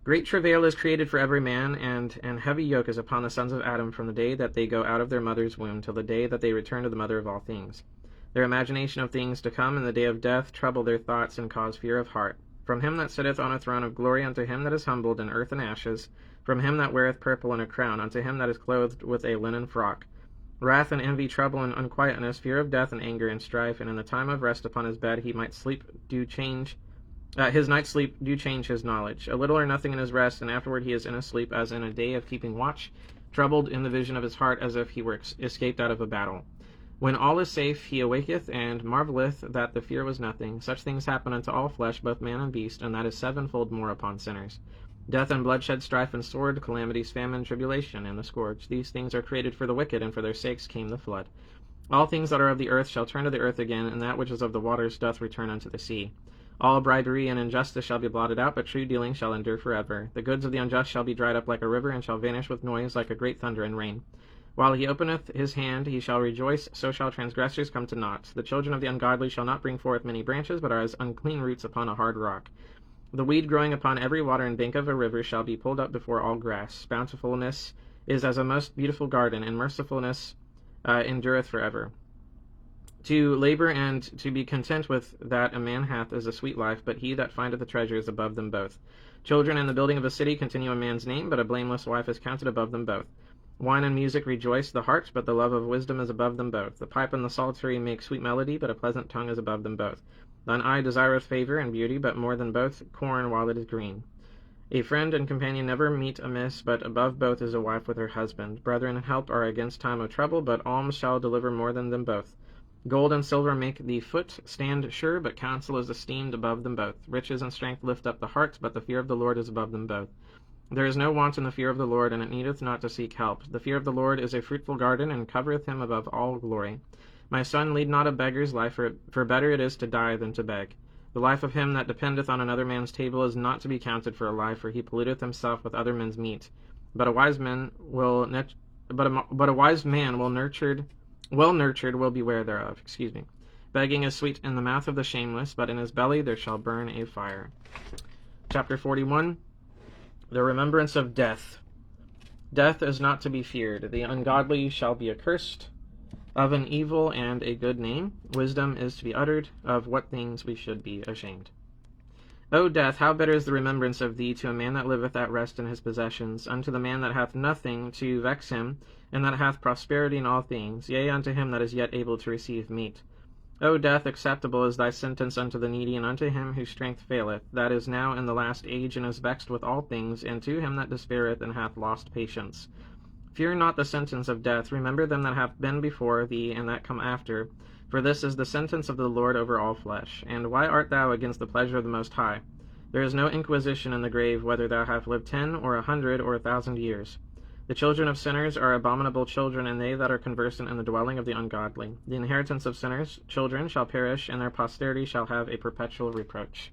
Great travail is created for every man, and an heavy yoke is upon the sons of Adam from the day that they go out of their mother's womb till the day that they return to the mother of all things. Their imagination of things to come in the day of death trouble their thoughts and cause fear of heart. From him that sitteth on a throne of glory unto him that is humbled in earth and ashes, from him that weareth purple and a crown unto him that is clothed with a linen frock. Wrath and envy, trouble and unquietness, fear of death and anger and strife, and in the time of rest upon his bed he might sleep do change his night's sleep do change his knowledge. A little or nothing in his rest, and afterward he is in a sleep as in a day of keeping watch, troubled in the vision of his heart as if he were escaped out of a battle. When all is safe, he awaketh, and marvelleth that the fear was nothing. Such things happen unto all flesh, both man and beast, and that is sevenfold more upon sinners. Death and bloodshed, strife and sword, calamities, famine, tribulation, and the scourge. These things are created for the wicked, and for their sakes came the flood. All things that are of the earth shall turn to the earth again, and that which is of the waters doth return unto the sea. All bribery and injustice shall be blotted out, but true dealing shall endure forever. The goods of the unjust shall be dried up like a river, and shall vanish with noise like a great thunder and rain. While he openeth his hand, he shall rejoice, so shall transgressors come to naught. The children of the ungodly shall not bring forth many branches, but are as unclean roots upon a hard rock. The weed growing upon every water and bank of a river shall be pulled up before all grass. Bountifulness is as a most beautiful garden, and mercifulness endureth forever. To labor and to be content with that a man hath is a sweet life, but he that findeth a treasure is above them both. Children and the building of a city continue a man's name, but a blameless wife is counted above them both. Wine and music rejoice the heart, but the love of wisdom is above them both. The pipe and the psaltery make sweet melody, but a pleasant tongue is above them both. Thine eye desireth favor and beauty, but more than both corn while it is green. A friend and companion never meet amiss, but above both is a wife with her husband. Brethren and help are against time of trouble, but alms shall deliver more than them both. Gold and silver make the foot stand sure, but counsel is esteemed above them both. Riches and strength lift up the heart, but the fear of the Lord is above them both. There is no want in the fear of the Lord, and it needeth not to seek help. The fear of the Lord is a fruitful garden, and covereth him above all glory. My son, lead not a beggar's life, for better it is to die than to beg. The life of him that dependeth on another man's table is not to be counted for a life, for he polluteth himself with other men's meat. But a wise man will beware thereof. Begging is sweet in the mouth of the shameless, but in his belly there shall burn a fire. Chapter 41. The remembrance of death. Death is not to be feared. The ungodly shall be accursed of an evil and a good name. Wisdom is to be uttered, of what things we should be ashamed. O death, how bitter is the remembrance of thee to a man that liveth at rest in his possessions, unto the man that hath nothing to vex him, and that hath prosperity in all things, yea, unto him that is yet able to receive meat. O death, acceptable is thy sentence unto the needy, and unto him whose strength faileth, that is now in the last age, and is vexed with all things, and to him that despaireth, and hath lost patience. Fear not the sentence of death, remember them that have been before thee, and that come after, for this is the sentence of the Lord over all flesh. And why art thou against the pleasure of the Most High? There is no inquisition in the grave, whether thou have lived 10 or 100 or 1,000 years. The children of sinners are abominable children, and they that are conversant in the dwelling of the ungodly. The inheritance of sinners' children shall perish, and their posterity shall have a perpetual reproach.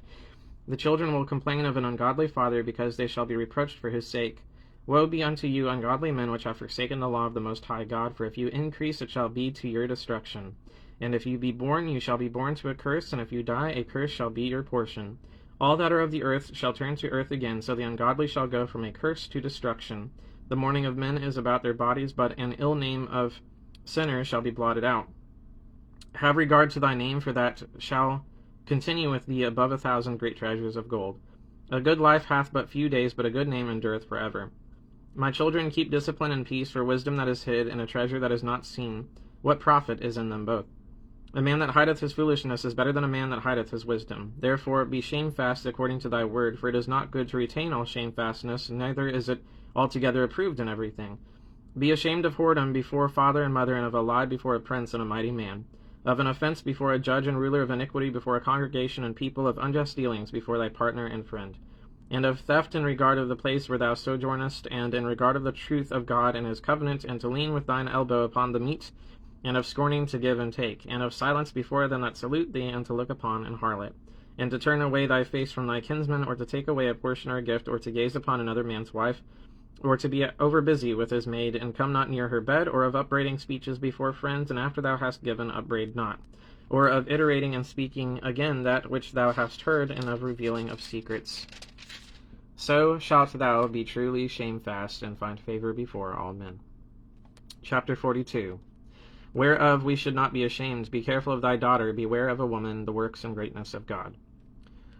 The children will complain of an ungodly father, because they shall be reproached for his sake. Woe be unto you, ungodly men, which have forsaken the law of the Most High God, for if you increase, it shall be to your destruction. And if you be born, you shall be born to a curse, and if you die, a curse shall be your portion. All that are of the earth shall turn to earth again, so the ungodly shall go from a curse to destruction. The mourning of men is about their bodies, but an ill name of sinners shall be blotted out. Have regard to thy name, for that shall continue with thee above 1,000 great treasures of gold. A good life hath but few days, but a good name endureth forever. My children, keep discipline and peace, for wisdom that is hid, and a treasure that is not seen. What profit is in them both? A man that hideth his foolishness is better than a man that hideth his wisdom. Therefore be shamefast according to thy word, for it is not good to retain all shamefastness, neither is it altogether approved in everything. Be ashamed of whoredom before father and mother, and of a lie before a prince and a mighty man, of an offense before a judge and ruler, of iniquity before a congregation and people, of unjust dealings before thy partner and friend, and of theft in regard of the place where thou sojournest, and in regard of the truth of God and his covenant, and to lean with thine elbow upon the meat, and of scorning to give and take, and of silence before them that salute thee, and to look upon an harlot, and to turn away thy face from thy kinsman, or to take away a portion or a gift, or to gaze upon another man's wife, or to be over busy with his maid, and come not near her bed, or of upbraiding speeches before friends, and after thou hast given, upbraid not, or of iterating and speaking again that which thou hast heard, and of revealing of secrets. So shalt thou be truly shamefast, and find favor before all men. Chapter 42. Whereof we should not be ashamed. Be careful of thy daughter, beware of a woman, the works and greatness of God.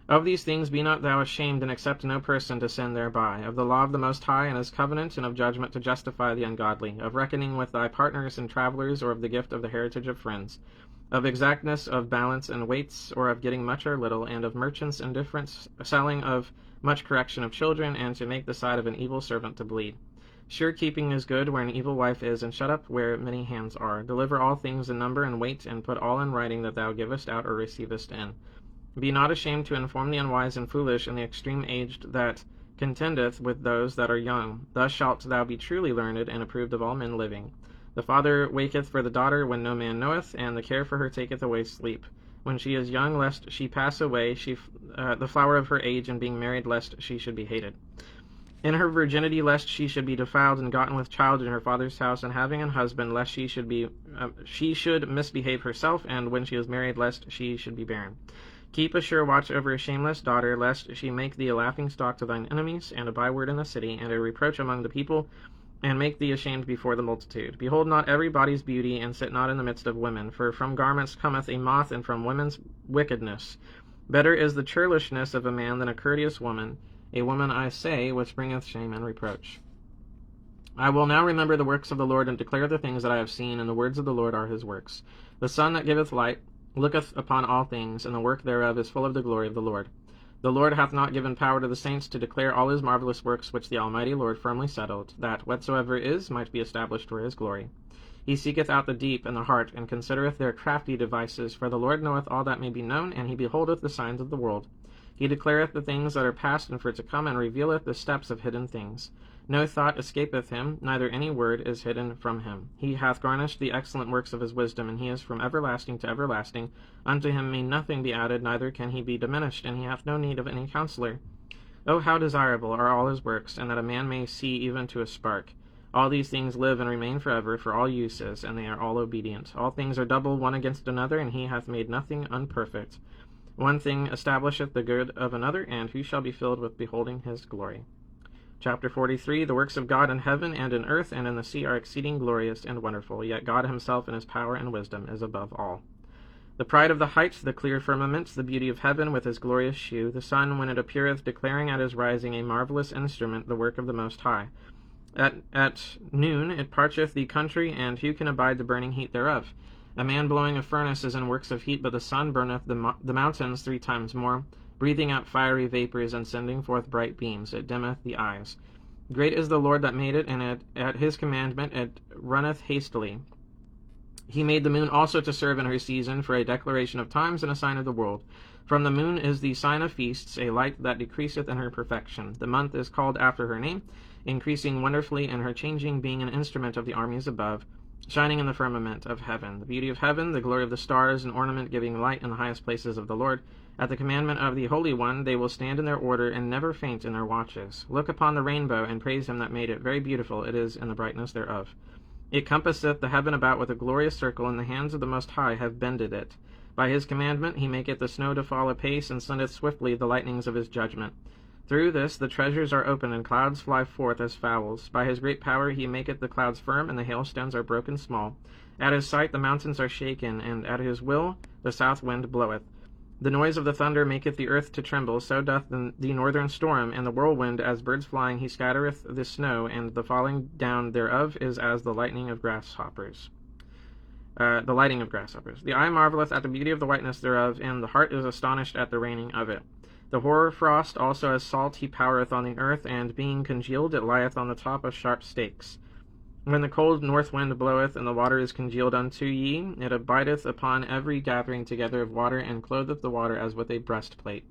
Of these things be not thou ashamed, and accept no person to sin thereby. Of the law of the Most High, and his covenant, and of judgment to justify the ungodly. Of reckoning with thy partners and travelers, or of the gift of the heritage of friends. Of exactness of balance and weights, or of getting much or little. And of merchants' indifference, selling of much correction of children, and to make the side of an evil servant to bleed. Sure keeping is good where an evil wife is, and shut up where many hands are. Deliver all things in number and weight, and put all in writing that thou givest out or receivest in. Be not ashamed to inform the unwise and foolish, and the extreme aged that contendeth with those that are young. Thus shalt thou be truly learned, and approved of all men living. The father waketh for the daughter when no man knoweth, and the care for her taketh away sleep. When she is young, lest she pass away, the flower of her age, and being married, lest she should be hated. In her virginity, lest she should be defiled and gotten with child in her father's house, and having an husband, lest she should misbehave herself, and when she is married, lest she should be barren. Keep a sure watch over a shameless daughter, lest she make thee a laughingstock to thine enemies, and a byword in the city, and a reproach among the people, and make thee ashamed before the multitude. Behold not every body's beauty, and sit not in the midst of women, for from garments cometh a moth, and from women's wickedness. Better is the churlishness of a man than a courteous woman, a woman, I say, which bringeth shame and reproach. I will now remember the works of the Lord, and declare the things that I have seen, and the words of the Lord are his works. The sun that giveth light looketh upon all things, and the work thereof is full of the glory of the Lord. The Lord hath not given power to the saints to declare all his marvelous works, which the Almighty Lord firmly settled, that whatsoever is might be established for his glory. He seeketh out the deep and the heart, and considereth their crafty devices. For the Lord knoweth all that may be known, and he beholdeth the signs of the world. He declareth the things that are past and for to come, and revealeth the steps of hidden things. No thought escapeth him, neither any word is hidden from him. He hath garnished the excellent works of his wisdom, and he is from everlasting to everlasting. Unto him may nothing be added, neither can he be diminished, and he hath no need of any counselor. O how desirable are all his works, and that a man may see even to a spark. All these things live and remain forever, for all uses, and they are all obedient. All things are double one against another, and he hath made nothing unperfect. One thing establisheth the good of another, and who shall be filled with beholding his glory? Chapter 43. The works of God in heaven and in earth and in the sea are exceeding glorious and wonderful, yet God himself in his power and wisdom is above all. The pride of the heights, the clear firmament, the beauty of heaven with his glorious shew, the sun when it appeareth, declaring at his rising a marvellous instrument, the work of the Most High. At noon it parcheth the country, and who can abide the burning heat thereof? A man blowing a furnace is in works of heat, but the sun burneth the mountains 3 times more, breathing out fiery vapors, and sending forth bright beams. It dimmeth the eyes. Great is the Lord that made it, and at his commandment it runneth hastily. He made the moon also to serve in her season, for a declaration of times and a sign of the world. From the moon is the sign of feasts, a light that decreaseth in her perfection. The month is called after her name, increasing wonderfully in her changing, being an instrument of the armies above, shining in the firmament of heaven. The beauty of heaven, the glory of the stars, an ornament giving light in the highest places of the Lord. At the commandment of the Holy One they will stand in their order, and never faint in their watches. Look upon the rainbow, and praise him that made it. Very beautiful it is in the brightness thereof. It compasseth the heaven about with a glorious circle, and the hands of the Most High have bended it. By his commandment he maketh the snow to fall apace, and sendeth swiftly the lightnings of his judgment. Through this the treasures are opened, and clouds fly forth as fowls. By his great power he maketh the clouds firm, and the hailstones are broken small. At his sight the mountains are shaken, and at his will the south wind bloweth. The noise of the thunder maketh the earth to tremble, so doth the northern storm, and the whirlwind as birds flying he scattereth the snow, and the falling down thereof is as the lightning of grasshoppers. The lighting of grasshoppers. The eye marvelleth at the beauty of the whiteness thereof, and the heart is astonished at the raining of it. The hoar frost also as salt he powereth on the earth, and being congealed it lieth on the top of sharp stakes. When the cold north wind bloweth, and the water is congealed unto ye, it abideth upon every gathering together of water, and clotheth the water as with a breastplate.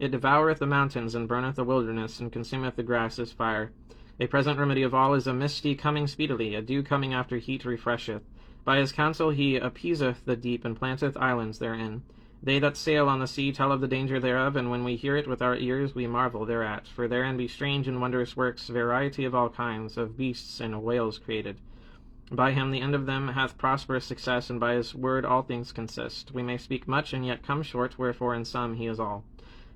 It devoureth the mountains, and burneth the wilderness, and consumeth the grass as fire. A present remedy of all is a misty coming speedily, a dew coming after heat refresheth. By his counsel he appeaseth the deep, and planteth islands therein. They that sail on the sea tell of the danger thereof, and when we hear it with our ears, we marvel thereat. For therein be strange and wondrous works, variety of all kinds, of beasts and whales created. By him the end of them hath prosperous success, and by his word all things consist. We may speak much, and yet come short, wherefore in sum he is all.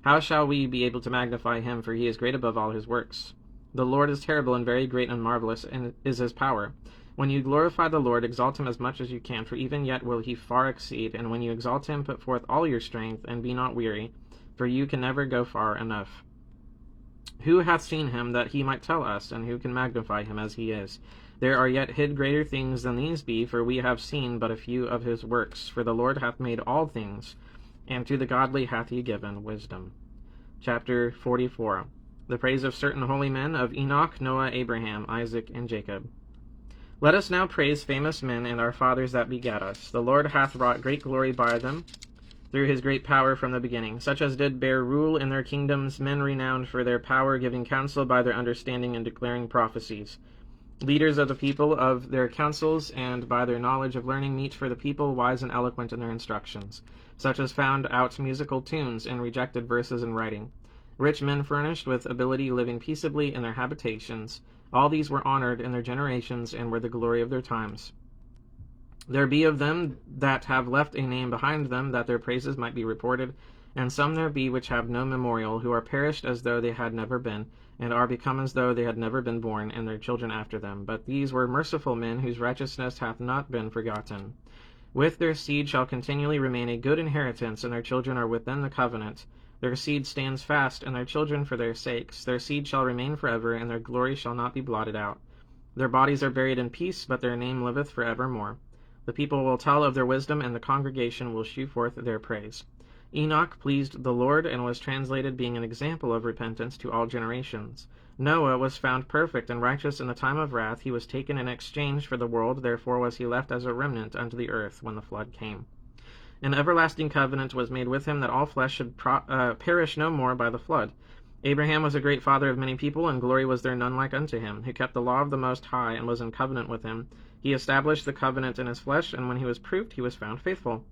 How shall we be able to magnify him, for he is great above all his works? The Lord is terrible, and very great and marvelous is his power. When you glorify the Lord, exalt him as much as you can, for even yet will he far exceed. And when you exalt him, put forth all your strength, and be not weary, for you can never go far enough. Who hath seen him, that he might tell us, and who can magnify him as he is? There are yet hid greater things than these be, for we have seen but a few of his works. For the Lord hath made all things, and to the godly hath he given wisdom. Chapter 44. The praise of certain holy men, of Enoch, Noah, Abraham, Isaac, and Jacob. Let us now praise famous men and our fathers that begat us. The Lord hath wrought great glory by them, through his great power from the beginning, such as did bear rule in their kingdoms, men renowned for their power, giving counsel by their understanding and declaring prophecies. Leaders of the people of their counsels, and by their knowledge of learning meet for the people, wise and eloquent in their instructions, such as found out musical tunes and rejected verses in writing. Rich men furnished with ability, living peaceably in their habitations. All these were honored in their generations, and were the glory of their times. There be of them that have left a name behind them, that their praises might be reported, and some there be which have no memorial, who are perished as though they had never been, and are become as though they had never been born, and their children after them. But these were merciful men, whose righteousness hath not been forgotten. With their seed shall continually remain a good inheritance, and their children are within the covenant. Their seed stands fast, and their children for their sakes. Their seed shall remain forever, and their glory shall not be blotted out. Their bodies are buried in peace, but their name liveth for evermore. The people will tell of their wisdom, and the congregation will shew forth their praise. Enoch pleased the Lord, and was translated, being an example of repentance to all generations. Noah was found perfect and righteous in the time of wrath. He was taken in exchange for the world, therefore was he left as a remnant unto the earth when the flood came. An everlasting covenant was made with him, that all flesh should perish no more by the flood. Abraham was a great father of many people, and glory was there none like unto him, who kept the law of the Most High, and was in covenant with him. He established the covenant in his flesh, and when he was proved, he was found faithful.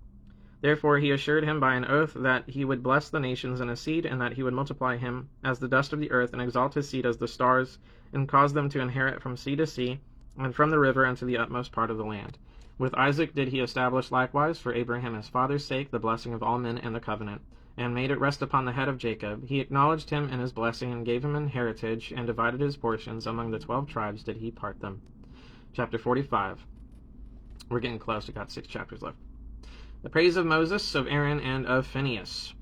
Therefore he assured him by an oath that he would bless the nations in his seed, and that he would multiply him as the dust of the earth, and exalt his seed as the stars, and cause them to inherit from sea to sea, and from the river unto the utmost part of the land. With Isaac did he establish likewise, for Abraham his father's sake, the blessing of all men and the covenant, and made it rest upon the head of Jacob. He acknowledged him in his blessing, and gave him an heritage, and divided his portions. Among the 12 tribes did he part them. Chapter 45. We're getting close. We've got 6 chapters left. The praise of Moses, of Aaron, and of Phinehas.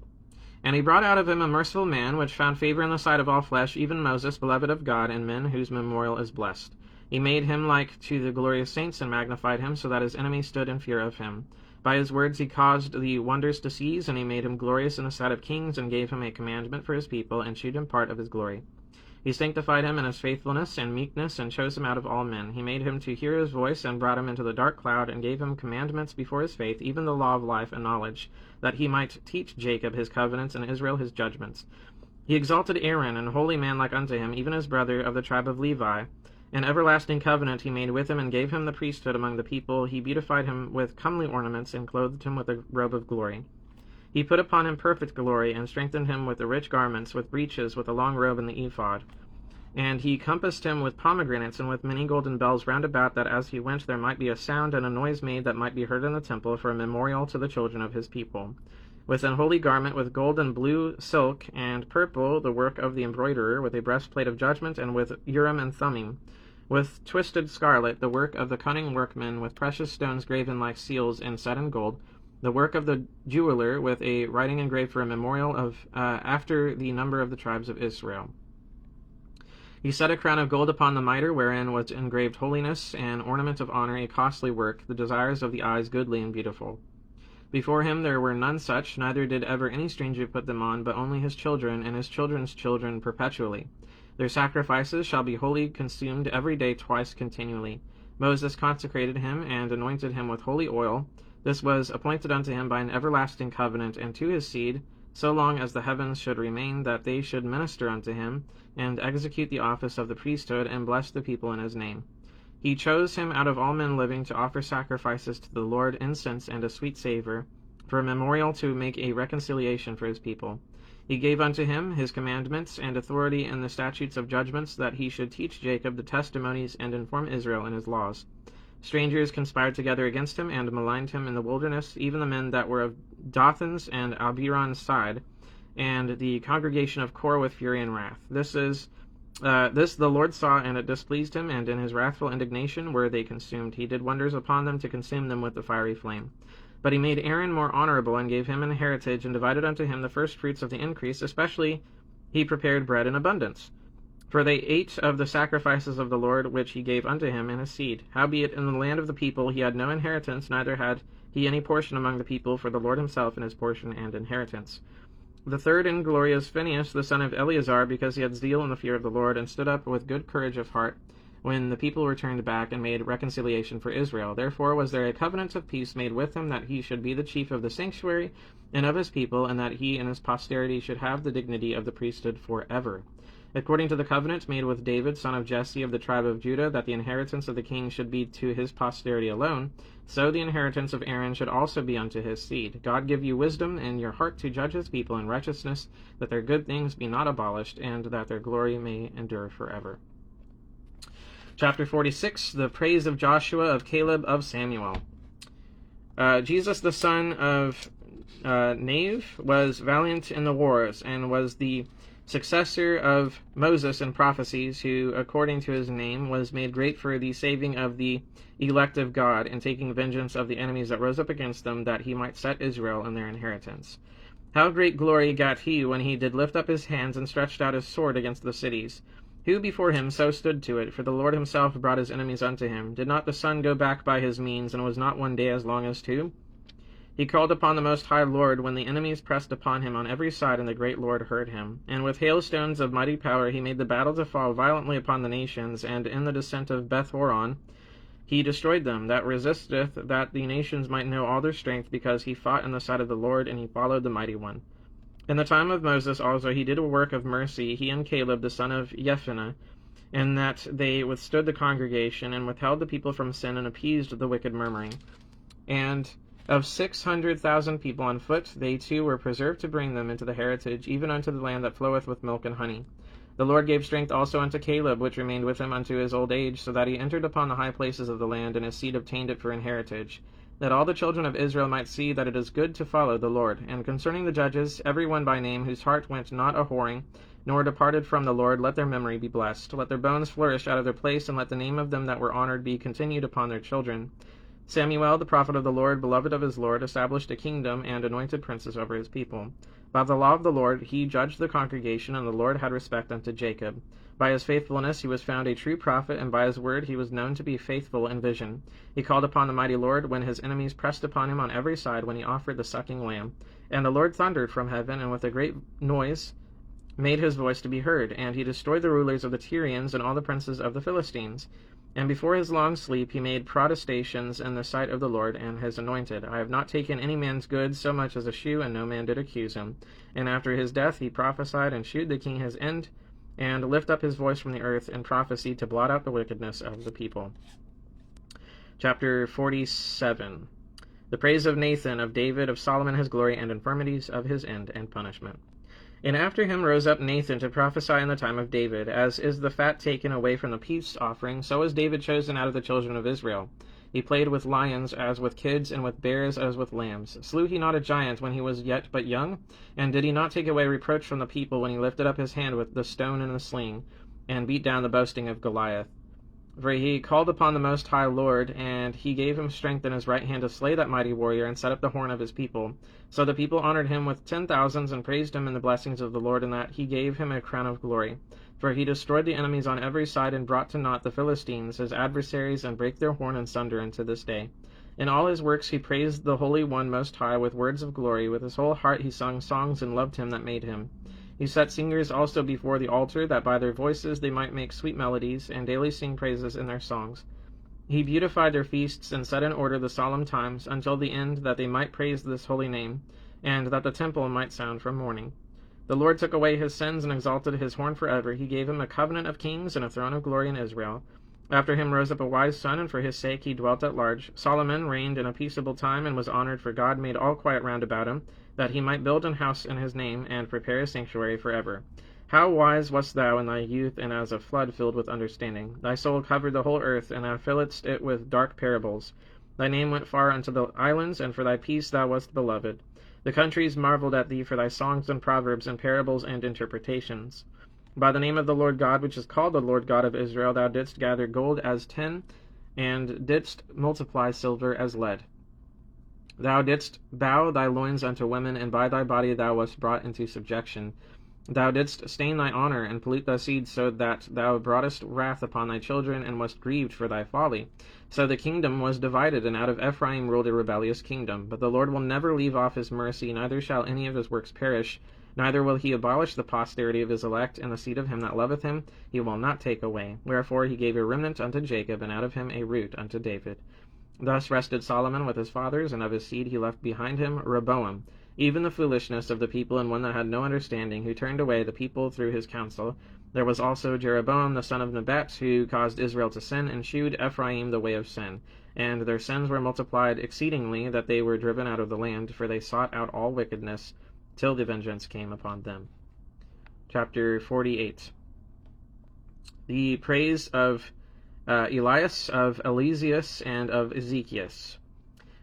And he brought out of him a merciful man, which found favor in the sight of all flesh, even Moses, beloved of God, and men, whose memorial is blessed. He made him like to the glorious saints, and magnified him, so that his enemies stood in fear of him. By his words he caused the wonders to cease, and he made him glorious in the sight of kings, and gave him a commandment for his people, and shewed him part of his glory. He sanctified him in his faithfulness and meekness, and chose him out of all men. He made him to hear his voice, and brought him into the dark cloud, and gave him commandments before his faith, even the law of life and knowledge, that he might teach Jacob his covenants, and Israel his judgments. He exalted Aaron, an holy man like unto him, even his brother of the tribe of Levi. An everlasting covenant he made with him, and gave him the priesthood among the people. He beautified him with comely ornaments, and clothed him with a robe of glory. He put upon him perfect glory, and strengthened him with the rich garments, with breeches, with a long robe and the ephod. And he compassed him with pomegranates, and with many golden bells round about, that as he went there might be a sound and a noise made that might be heard in the temple, for a memorial to the children of his people. With an holy garment, with gold and blue silk and purple, the work of the embroiderer, with a breastplate of judgment, and with Urim and Thummim. With twisted scarlet, the work of the cunning workman, with precious stones graven like seals and set in gold, the work of the jeweler, with a writing engraved for a memorial of after the number of the tribes of Israel. He set a crown of gold upon the mitre, wherein was engraved holiness, an ornament of honor, a costly work, the desires of the eyes goodly and beautiful. Before him there were none such, neither did ever any stranger put them on, but only his children, and his children's children perpetually. Their sacrifices shall be wholly consumed every day twice continually. Moses consecrated him, and anointed him with holy oil. This was appointed unto him by an everlasting covenant, and to his seed, so long as the heavens should remain, that they should minister unto him, and execute the office of the priesthood, and bless the people in his name. He chose him out of all men living to offer sacrifices to the Lord, incense and a sweet savour, for a memorial to make a reconciliation for his people. He gave unto him his commandments and authority in the statutes of judgments, that he should teach Jacob the testimonies and inform Israel in his laws. Strangers conspired together against him and maligned him in the wilderness, even the men that were of Dathan's and Abiron's side, and the congregation of Korah with fury and wrath. This the Lord saw, and it displeased him, and in his wrathful indignation were they consumed. He did wonders upon them to consume them with the fiery flame. But he made Aaron more honorable, and gave him an heritage, and divided unto him the firstfruits of the increase. Especially he prepared bread in abundance. For they ate of the sacrifices of the Lord, which he gave unto him and his seed. Howbeit in the land of the people he had no inheritance, neither had he any portion among the people, for the Lord himself in his portion and inheritance. The third in glory is Phinehas, the son of Eleazar, because he had zeal in the fear of the Lord, and stood up with good courage of heart, when the people returned back, and made reconciliation for Israel. Therefore was there a covenant of peace made with him, that he should be the chief of the sanctuary and of his people, and that he and his posterity should have the dignity of the priesthood forever. According to the covenant made with David, son of Jesse, of the tribe of Judah, that the inheritance of the king should be to his posterity alone, so the inheritance of Aaron should also be unto his seed. God give you wisdom in your heart to judge his people in righteousness, that their good things be not abolished, and that their glory may endure forever. Chapter 46, the praise of Joshua, of Caleb, of Samuel. Jesus, the son of Nave, was valiant in the wars, and was the successor of Moses in prophecies, who, according to his name, was made great for the saving of the elect of God, and taking vengeance of the enemies that rose up against them, that he might set Israel in their inheritance. How great glory gat he when he did lift up his hands, and stretched out his sword against the cities! Who before him so stood to it? For the Lord himself brought his enemies unto him. Did not the sun go back by his means, and was not one day as long as two? He called upon the Most High Lord, when the enemies pressed upon him on every side, and the great Lord heard him. And with hailstones of mighty power he made the battle to fall violently upon the nations, and in the descent of Beth-horon he destroyed them that resisteth, that the nations might know all their strength, because he fought in the sight of the Lord, and he followed the mighty one. In the time of Moses also he did a work of mercy, he and Caleb the son of Jephunneh, in that they withstood the congregation, and withheld the people from sin, and appeased the wicked murmuring. And of 600,000 people on foot, they too were preserved to bring them into the heritage, even unto the land that floweth with milk and honey. The Lord gave strength also unto Caleb, which remained with him unto his old age, so that he entered upon the high places of the land, and his seed obtained it for an heritage, that all the children of Israel might see that it is good to follow the Lord. And concerning the judges, every one by name, whose heart went not a-whoring, nor departed from the Lord, let their memory be blessed. Let their bones flourish out of their place, and let the name of them that were honored be continued upon their children. Samuel, the prophet of the Lord, beloved of his Lord, established a kingdom, and anointed princes over his people. By the law of the Lord he judged the congregation, and the Lord had respect unto Jacob. By his faithfulness he was found a true prophet, and by his word he was known to be faithful in vision. He called upon the mighty Lord when his enemies pressed upon him on every side, when he offered the sucking lamb. And the Lord thundered from heaven, and with a great noise made his voice to be heard. And he destroyed the rulers of the Tyrians, and all the princes of the Philistines. And before his long sleep he made protestations in the sight of the Lord and his anointed. I have not taken any man's goods so much as a shoe, and no man did accuse him. And after his death he prophesied, and shewed the king his end, and lift up his voice from the earth in prophecy, to blot out the wickedness of the people. Chapter 47. The praise of Nathan, of David, of Solomon, his glory and infirmities, of his end and punishment. And after him rose up Nathan to prophesy in the time of David. As is the fat taken away from the peace offering, so was David chosen out of the children of Israel. He played with lions as with kids, and with bears as with lambs. Slew he not a giant when he was yet but young? And did he not take away reproach from the people, when he lifted up his hand with the stone and the sling, and beat down the boasting of Goliath? For he called upon the Most High Lord, and he gave him strength in his right hand to slay that mighty warrior, and set up the horn of his people. So the people honored him with 10,000s, and praised him in the blessings of the Lord, in that he gave him a crown of glory. For he destroyed the enemies on every side, and brought to naught the Philistines, his adversaries, and brake their horn in sunder unto this day. In all his works he praised the Holy One Most High with words of glory. With his whole heart he sung songs, and loved him that made him. He set singers also before the altar, that by their voices they might make sweet melodies, and daily sing praises in their songs. He beautified their feasts, and set in order the solemn times, until the end, that they might praise this holy name, and that the temple might sound from morning. The Lord took away his sins, and exalted his horn forever. He gave him a covenant of kings, and a throne of glory in Israel. After him rose up a wise son, and for his sake he dwelt at large. Solomon reigned in a peaceable time, and was honored, for God made all quiet round about him, that he might build an house in his name, and prepare a sanctuary for ever. How wise wast thou in thy youth, and as a flood filled with understanding. Thy soul covered the whole earth, and thou filledst it with dark parables. Thy name went far unto the islands, and for thy peace thou wast beloved. The countries marveled at thee for thy songs and proverbs and parables and interpretations. By the name of the Lord God, which is called the Lord God of Israel, thou didst gather gold as tin, and didst multiply silver as lead. Thou didst bow thy loins unto women, and by thy body thou wast brought into subjection. Thou didst stain thy honor, and pollute thy seed, so that thou broughtest wrath upon thy children, and wast grieved for thy folly. So the kingdom was divided, and out of Ephraim ruled a rebellious kingdom. But the Lord will never leave off his mercy, neither shall any of his works perish. Neither will he abolish the posterity of his elect, and the seed of him that loveth him he will not take away. Wherefore he gave a remnant unto Jacob, and out of him a root unto David. Thus rested Solomon with his fathers, and of his seed he left behind him Rehoboam, even the foolishness of the people, and one that had no understanding, who turned away the people through his counsel. There was also Jeroboam the son of Nebat, who caused Israel to sin, and shewed Ephraim the way of sin. And their sins were multiplied exceedingly, that they were driven out of the land, for they sought out all wickedness, till the vengeance came upon them. Chapter 48. The praise of Elias, of Elesias, and of Ezekias.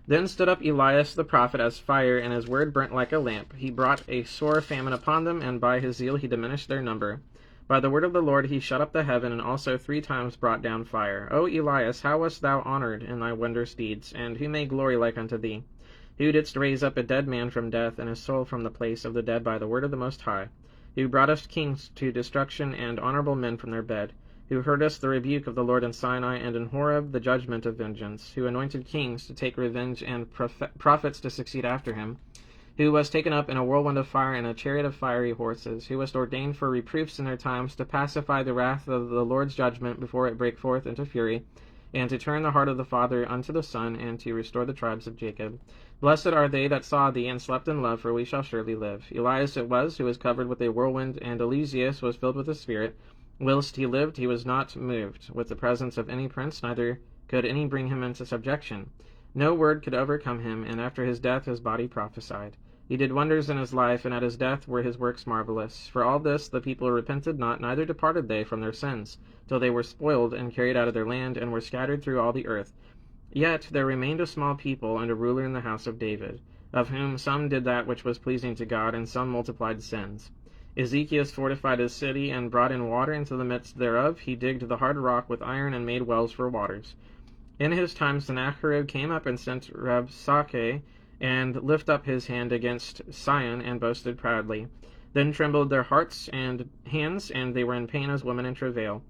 Then stood up Elias the prophet as fire, and his word burnt like a lamp. He brought a sore famine upon them, and by his zeal he diminished their number. By the word of the Lord he shut up the heaven, and also 3 times brought down fire. O Elias, how wast thou honored in thy wondrous deeds, and who may glory like unto thee? Who didst raise up a dead man from death, and his soul from the place of the dead by the word of the Most High? Who broughtest kings to destruction, and honorable men from their bed? Who heardest the rebuke of the Lord in Sinai, and in Horeb the judgment of vengeance? Who anointed kings to take revenge, and prophets to succeed after him? Who was taken up in a whirlwind of fire, and a chariot of fiery horses? Who was ordained for reproofs in their times, to pacify the wrath of the Lord's judgment before it break forth into fury, and to turn the heart of the Father unto the Son, and to restore the tribes of Jacob? Blessed are they that saw thee, and slept in love, for we shall surely live. Elias it was, who was covered with a whirlwind, and Elesias was filled with the Spirit. Whilst he lived, he was not moved with the presence of any prince, neither could any bring him into subjection. No word could overcome him, and after his death his body prophesied. He did wonders in his life, and at his death were his works marvelous. For all this the people repented not, neither departed they from their sins, till they were spoiled and carried out of their land, and were scattered through all the earth. Yet there remained a small people, and a ruler in the house of David, of whom some did that which was pleasing to God, and some multiplied sins. Ezekias fortified his city, and brought in water into the midst thereof. He digged the hard rock with iron, and made wells for waters. In his time Sennacherib came up and sent Rabshakeh, and lift up his hand against Sion, and boasted proudly. Then trembled their hearts and hands, and they were in pain as women in travail.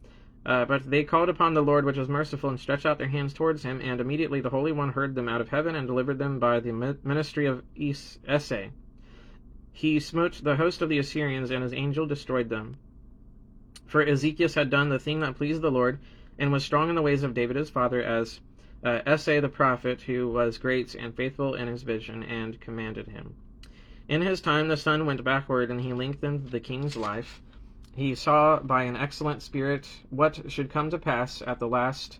But they called upon the Lord, which was merciful, and stretched out their hands towards him, and immediately the Holy One heard them out of heaven, and delivered them by the ministry of Esai. He smote the host of the Assyrians, and his angel destroyed them. For Ezekias had done the thing that pleased the Lord, and was strong in the ways of David his father, as Esai the prophet, who was great and faithful in his vision, and commanded him. In his time the sun went backward, and he lengthened the king's life. He saw by an excellent spirit what should come to pass at the last,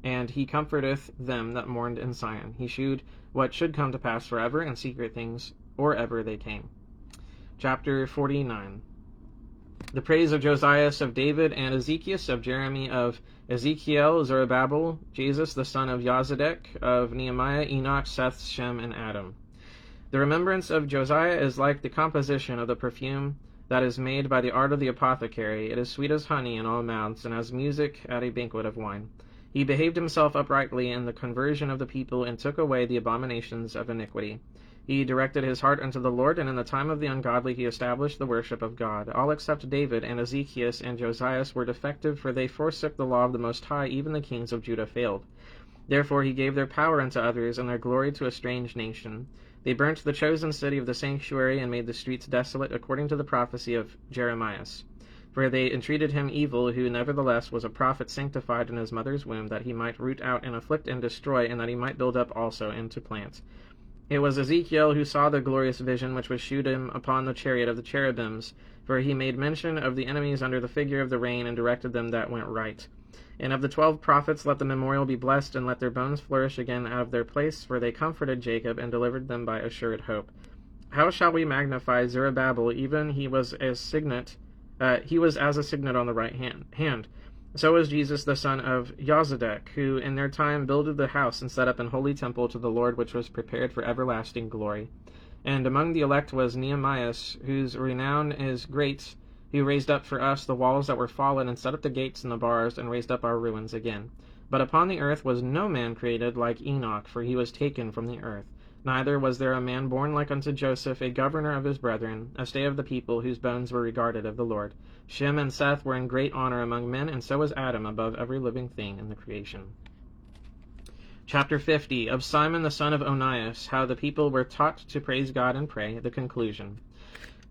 and he comforteth them that mourned in Sion. He shewed what should come to pass forever, and secret things or ever they came. Chapter 49. The praise of Josias, of David, and Ezekias, of Jeremy, of Ezekiel, Zerubbabel, Jesus the son of Yozadek, of Nehemiah, Enoch, Seth, Shem, and Adam. The remembrance of Josiah is like the composition of the perfume that is made by the art of the apothecary. It is sweet as honey in all mouths, and as music at a banquet of wine. He behaved himself uprightly in the conversion of the people, and took away the abominations of iniquity. He directed his heart unto the Lord, and in the time of the ungodly he established the worship of God. All except David and Ezekias and Josias were defective, for they forsook the law of the Most High. Even the kings of Judah failed. Therefore he gave their power unto others, and their glory to a strange nation. They burnt the chosen city of the sanctuary, and made the streets desolate, according to the prophecy of Jeremias. For they entreated him evil, who nevertheless was a prophet sanctified in his mother's womb, that he might root out and afflict and destroy, and that he might build up also and to plant. It was Ezekiel who saw the glorious vision which was shewed him upon the chariot of the cherubims, for he made mention of the enemies under the figure of the rain, and directed them that went right. And of the 12 prophets let the memorial be blessed, and let their bones flourish again out of their place, for they comforted Jacob, and delivered them by assured hope. How shall we magnify Zerubbabel? Even he was as a signet on the right hand. So was Jesus the son of Jozadak, who in their time builded the house and set up an holy temple to the Lord, which was prepared for everlasting glory. And among the elect was Nehemiah, whose renown is great, who raised up for us the walls that were fallen, and set up the gates and the bars, and raised up our ruins again. But upon the earth was no man created like Enoch, for he was taken from the earth. Neither was there a man born like unto Joseph, a governor of his brethren, a stay of the people, whose bones were regarded of the Lord. Shem and Seth were in great honor among men, and so was Adam above every living thing in the creation. Chapter 50, of Simon the son of Onias, how the people were taught to praise God and pray, the conclusion.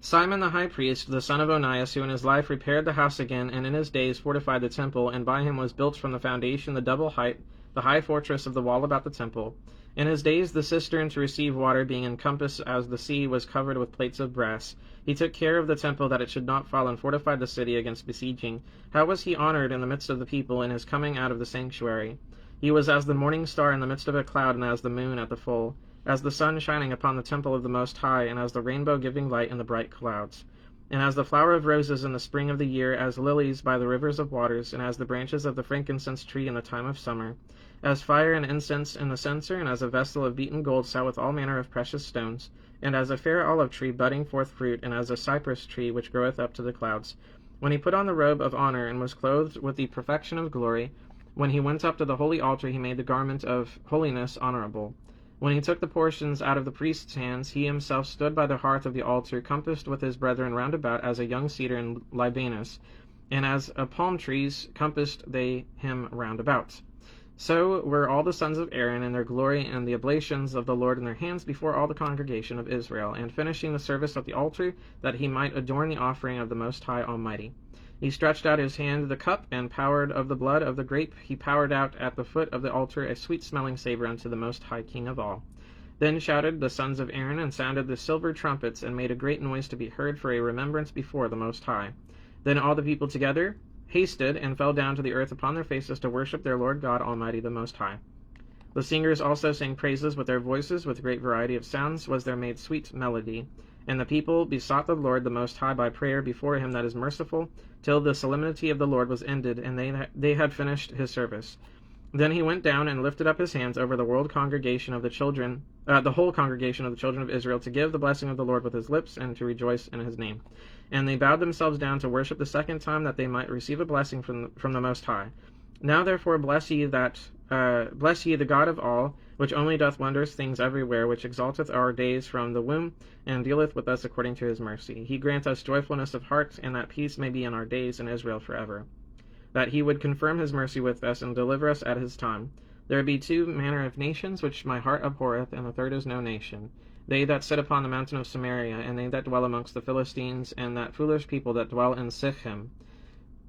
Simon the high priest, the son of Onias, who in his life repaired the house again, and in his days fortified the temple, and by him was built from the foundation the double height, the high fortress of the wall about the temple. In his days the cistern to receive water being encompassed as the sea was covered with plates of brass. He took care of the temple that it should not fall, and fortified the city against besieging. How was he honored in the midst of the people in his coming out of the sanctuary? He was as the morning star in the midst of a cloud, and as the moon at the full, as the sun shining upon the temple of the Most High, and as the rainbow giving light in the bright clouds. And as the flower of roses in the spring of the year, as lilies by the rivers of waters, and as the branches of the frankincense tree in the time of summer, as fire and incense in the censer, and as a vessel of beaten gold set with all manner of precious stones, and as a fair olive tree budding forth fruit, and as a cypress tree which groweth up to the clouds. When he put on the robe of honor, and was clothed with the perfection of glory, when he went up to the holy altar, he made the garment of holiness honorable. When he took the portions out of the priest's hands, he himself stood by the hearth of the altar, compassed with his brethren round about, as a young cedar in Libanus, and as a palm trees compassed they him round about. So were all the sons of Aaron in their glory, and the oblations of the Lord in their hands before all the congregation of Israel, and finishing the service at the altar, that he might adorn the offering of the Most High Almighty. He stretched out his hand the cup, and poured of the blood of the grape he poured out at the foot of the altar, a sweet-smelling savor unto the Most High King of all. Then shouted the sons of Aaron, and sounded the silver trumpets, and made a great noise to be heard for a remembrance before the Most High. Then all the people together hasted, and fell down to the earth upon their faces to worship their Lord God Almighty the Most High. The singers also sang praises with their voices, with great variety of sounds was there made sweet melody. And the people besought the Lord the Most High by prayer before him that is merciful, till the solemnity of the Lord was ended, and they had finished his service. Then he went down and lifted up his hands over the whole congregation of the children of Israel, to give the blessing of the Lord with his lips, and to rejoice in his name. And they bowed themselves down to worship the second time, that they might receive a blessing from the Most High. Now therefore bless ye the God of all, which only doth wondrous things everywhere, which exalteth our days from the womb, and dealeth with us according to his mercy. He grant us joyfulness of heart, and that peace may be in our days in Israel forever. That he would confirm his mercy with us, and deliver us at his time. There be 2 manner of nations, which my heart abhorreth, and the third is no nation. They that sit upon the mountain of Samaria, and they that dwell amongst the Philistines, and that foolish people that dwell in Sichem.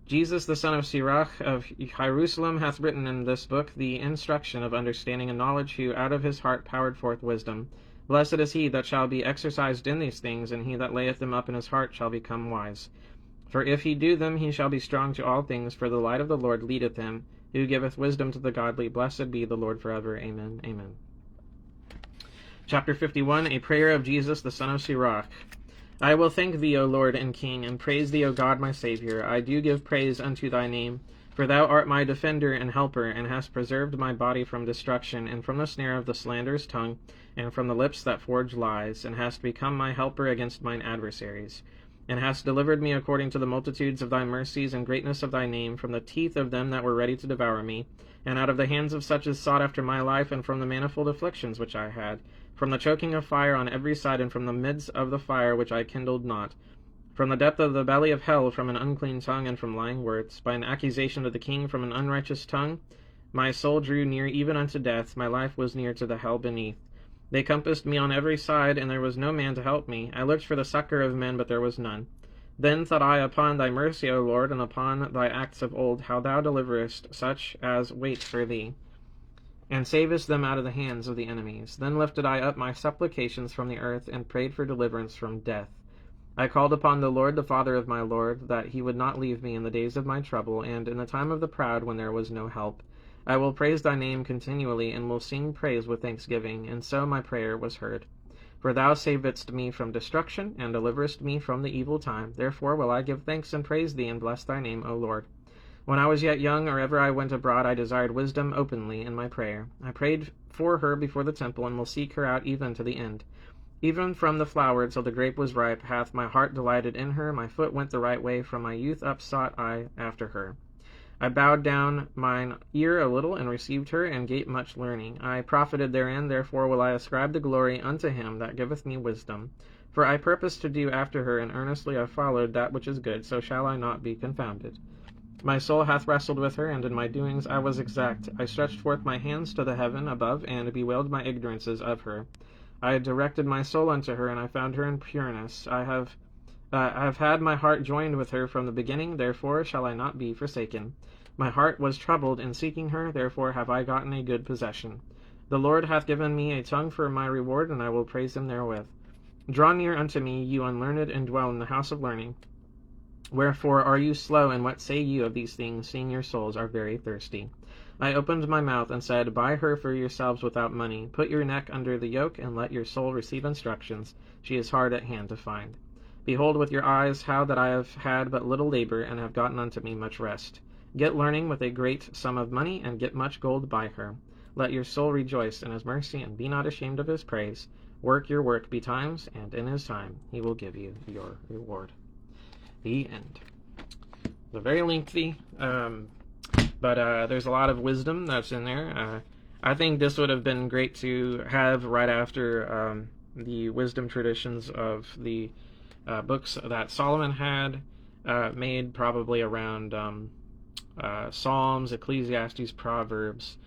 Jesus the son of Sirach of Jerusalem hath written in this book the instruction of understanding and knowledge, who out of his heart poured forth wisdom. Blessed is he that shall be exercised in these things, and he that layeth them up in his heart shall become wise. For if he do them, he shall be strong to all things, for the light of the Lord leadeth him, who giveth wisdom to the godly. Blessed be the Lord forever. Amen. Amen. Chapter 51, a prayer of Jesus the son of Sirach. I will thank thee, O Lord and King, and praise thee, O God my Saviour. I do give praise unto thy name, for thou art my defender and helper, and hast preserved my body from destruction, and from the snare of the slanderous tongue, and from the lips that forge lies, and hast become my helper against mine adversaries, and hast delivered me according to the multitudes of thy mercies and greatness of thy name, from the teeth of them that were ready to devour me, and out of the hands of such as sought after my life, and from the manifold afflictions which I had, from the choking of fire on every side, and from the midst of the fire which I kindled not, from the depth of the belly of hell, from an unclean tongue, and from lying words, by an accusation of the king, from an unrighteous tongue. My soul drew near even unto death, my life was near to the hell beneath. They compassed me on every side, and there was no man to help me. I looked for the succor of men, but there was none. Then thought I upon thy mercy, O Lord, and upon thy acts of old, how thou deliverest such as wait for thee. and savest them out of the hands of the enemies. Then lifted I up my supplications from the earth, and prayed for deliverance from death. I called upon the Lord, the Father of my Lord, that he would not leave me in the days of my trouble, and in the time of the proud, when there was no help. I will praise thy name continually, and will sing praise with thanksgiving, and so my prayer was heard. For thou savedst me from destruction, and deliveredst me from the evil time. Therefore will I give thanks and praise thee, and bless thy name, O Lord. When I was yet young, or ever I went abroad, I desired wisdom openly in my prayer. I prayed for her before the temple, and will seek her out even to the end. Even from the flower till the grape was ripe, hath my heart delighted in her. My foot went the right way, from my youth up sought I after her. I bowed down mine ear a little, and received her, and gave much learning. I profited therein, therefore will I ascribe the glory unto him that giveth me wisdom. For I purpose to do after her, and earnestly I followed that which is good, so shall I not be confounded. My soul hath wrestled with her, and in my doings I was exact. I stretched forth my hands to the heaven above, and bewailed my ignorances of her. I directed my soul unto her, and I found her in pureness. I have had my heart joined with her from the beginning, therefore shall I not be forsaken. My heart was troubled in seeking her, therefore have I gotten a good possession. The Lord hath given me a tongue for my reward, and I will praise him therewith. Draw near unto me, you unlearned, and dwell in the house of learning. Wherefore are you slow, and what say you of these things, seeing your souls are very thirsty? I opened my mouth and said, Buy her for yourselves without money. Put your neck under the yoke, and let your soul receive instructions. She is hard at hand to find. Behold with your eyes how that I have had but little labor, and have gotten unto me much rest. Get learning with a great sum of money, and get much gold by her. Let your soul rejoice in his mercy, and be not ashamed of his praise. Work your work betimes, and in his time he will give you your reward. The end. It's very lengthy, but there's a lot of wisdom that's in there. I think this would have been great to have right after the wisdom traditions of the books that Solomon had made, probably around Psalms, Ecclesiastes, Proverbs,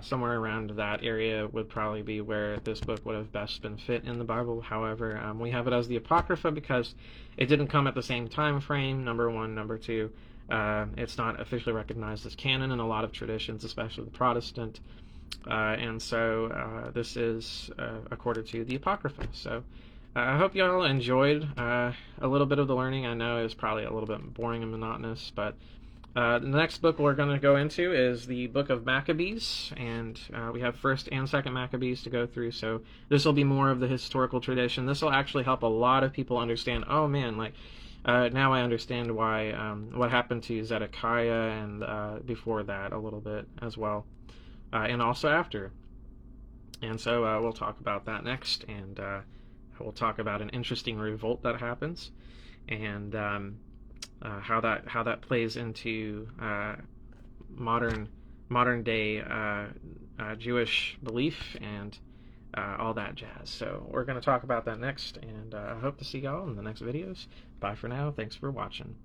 somewhere around that area would probably be where this book would have best been fit in the Bible. However, we have it as the Apocrypha because it didn't come at the same time frame, number one. Number two, it's not officially recognized as canon in a lot of traditions, especially the Protestant, and so this is according to the Apocrypha. So I hope you all enjoyed a little bit of the learning. I know it's probably a little bit boring and monotonous, but the next book we're going to go into is the book of Maccabees, and we have 1st and 2nd Maccabees to go through, so this will be more of the historical tradition. This will actually help a lot of people understand, oh man, like, now I understand why, what happened to Zedekiah, and before that a little bit as well, and also after. And so we'll talk about that next, and we'll talk about an interesting revolt that happens, and how that plays into modern day Jewish belief and all that jazz. So we're going to talk about that next, and I hope to see y'all in the next videos. Bye for now. Thanks for watching.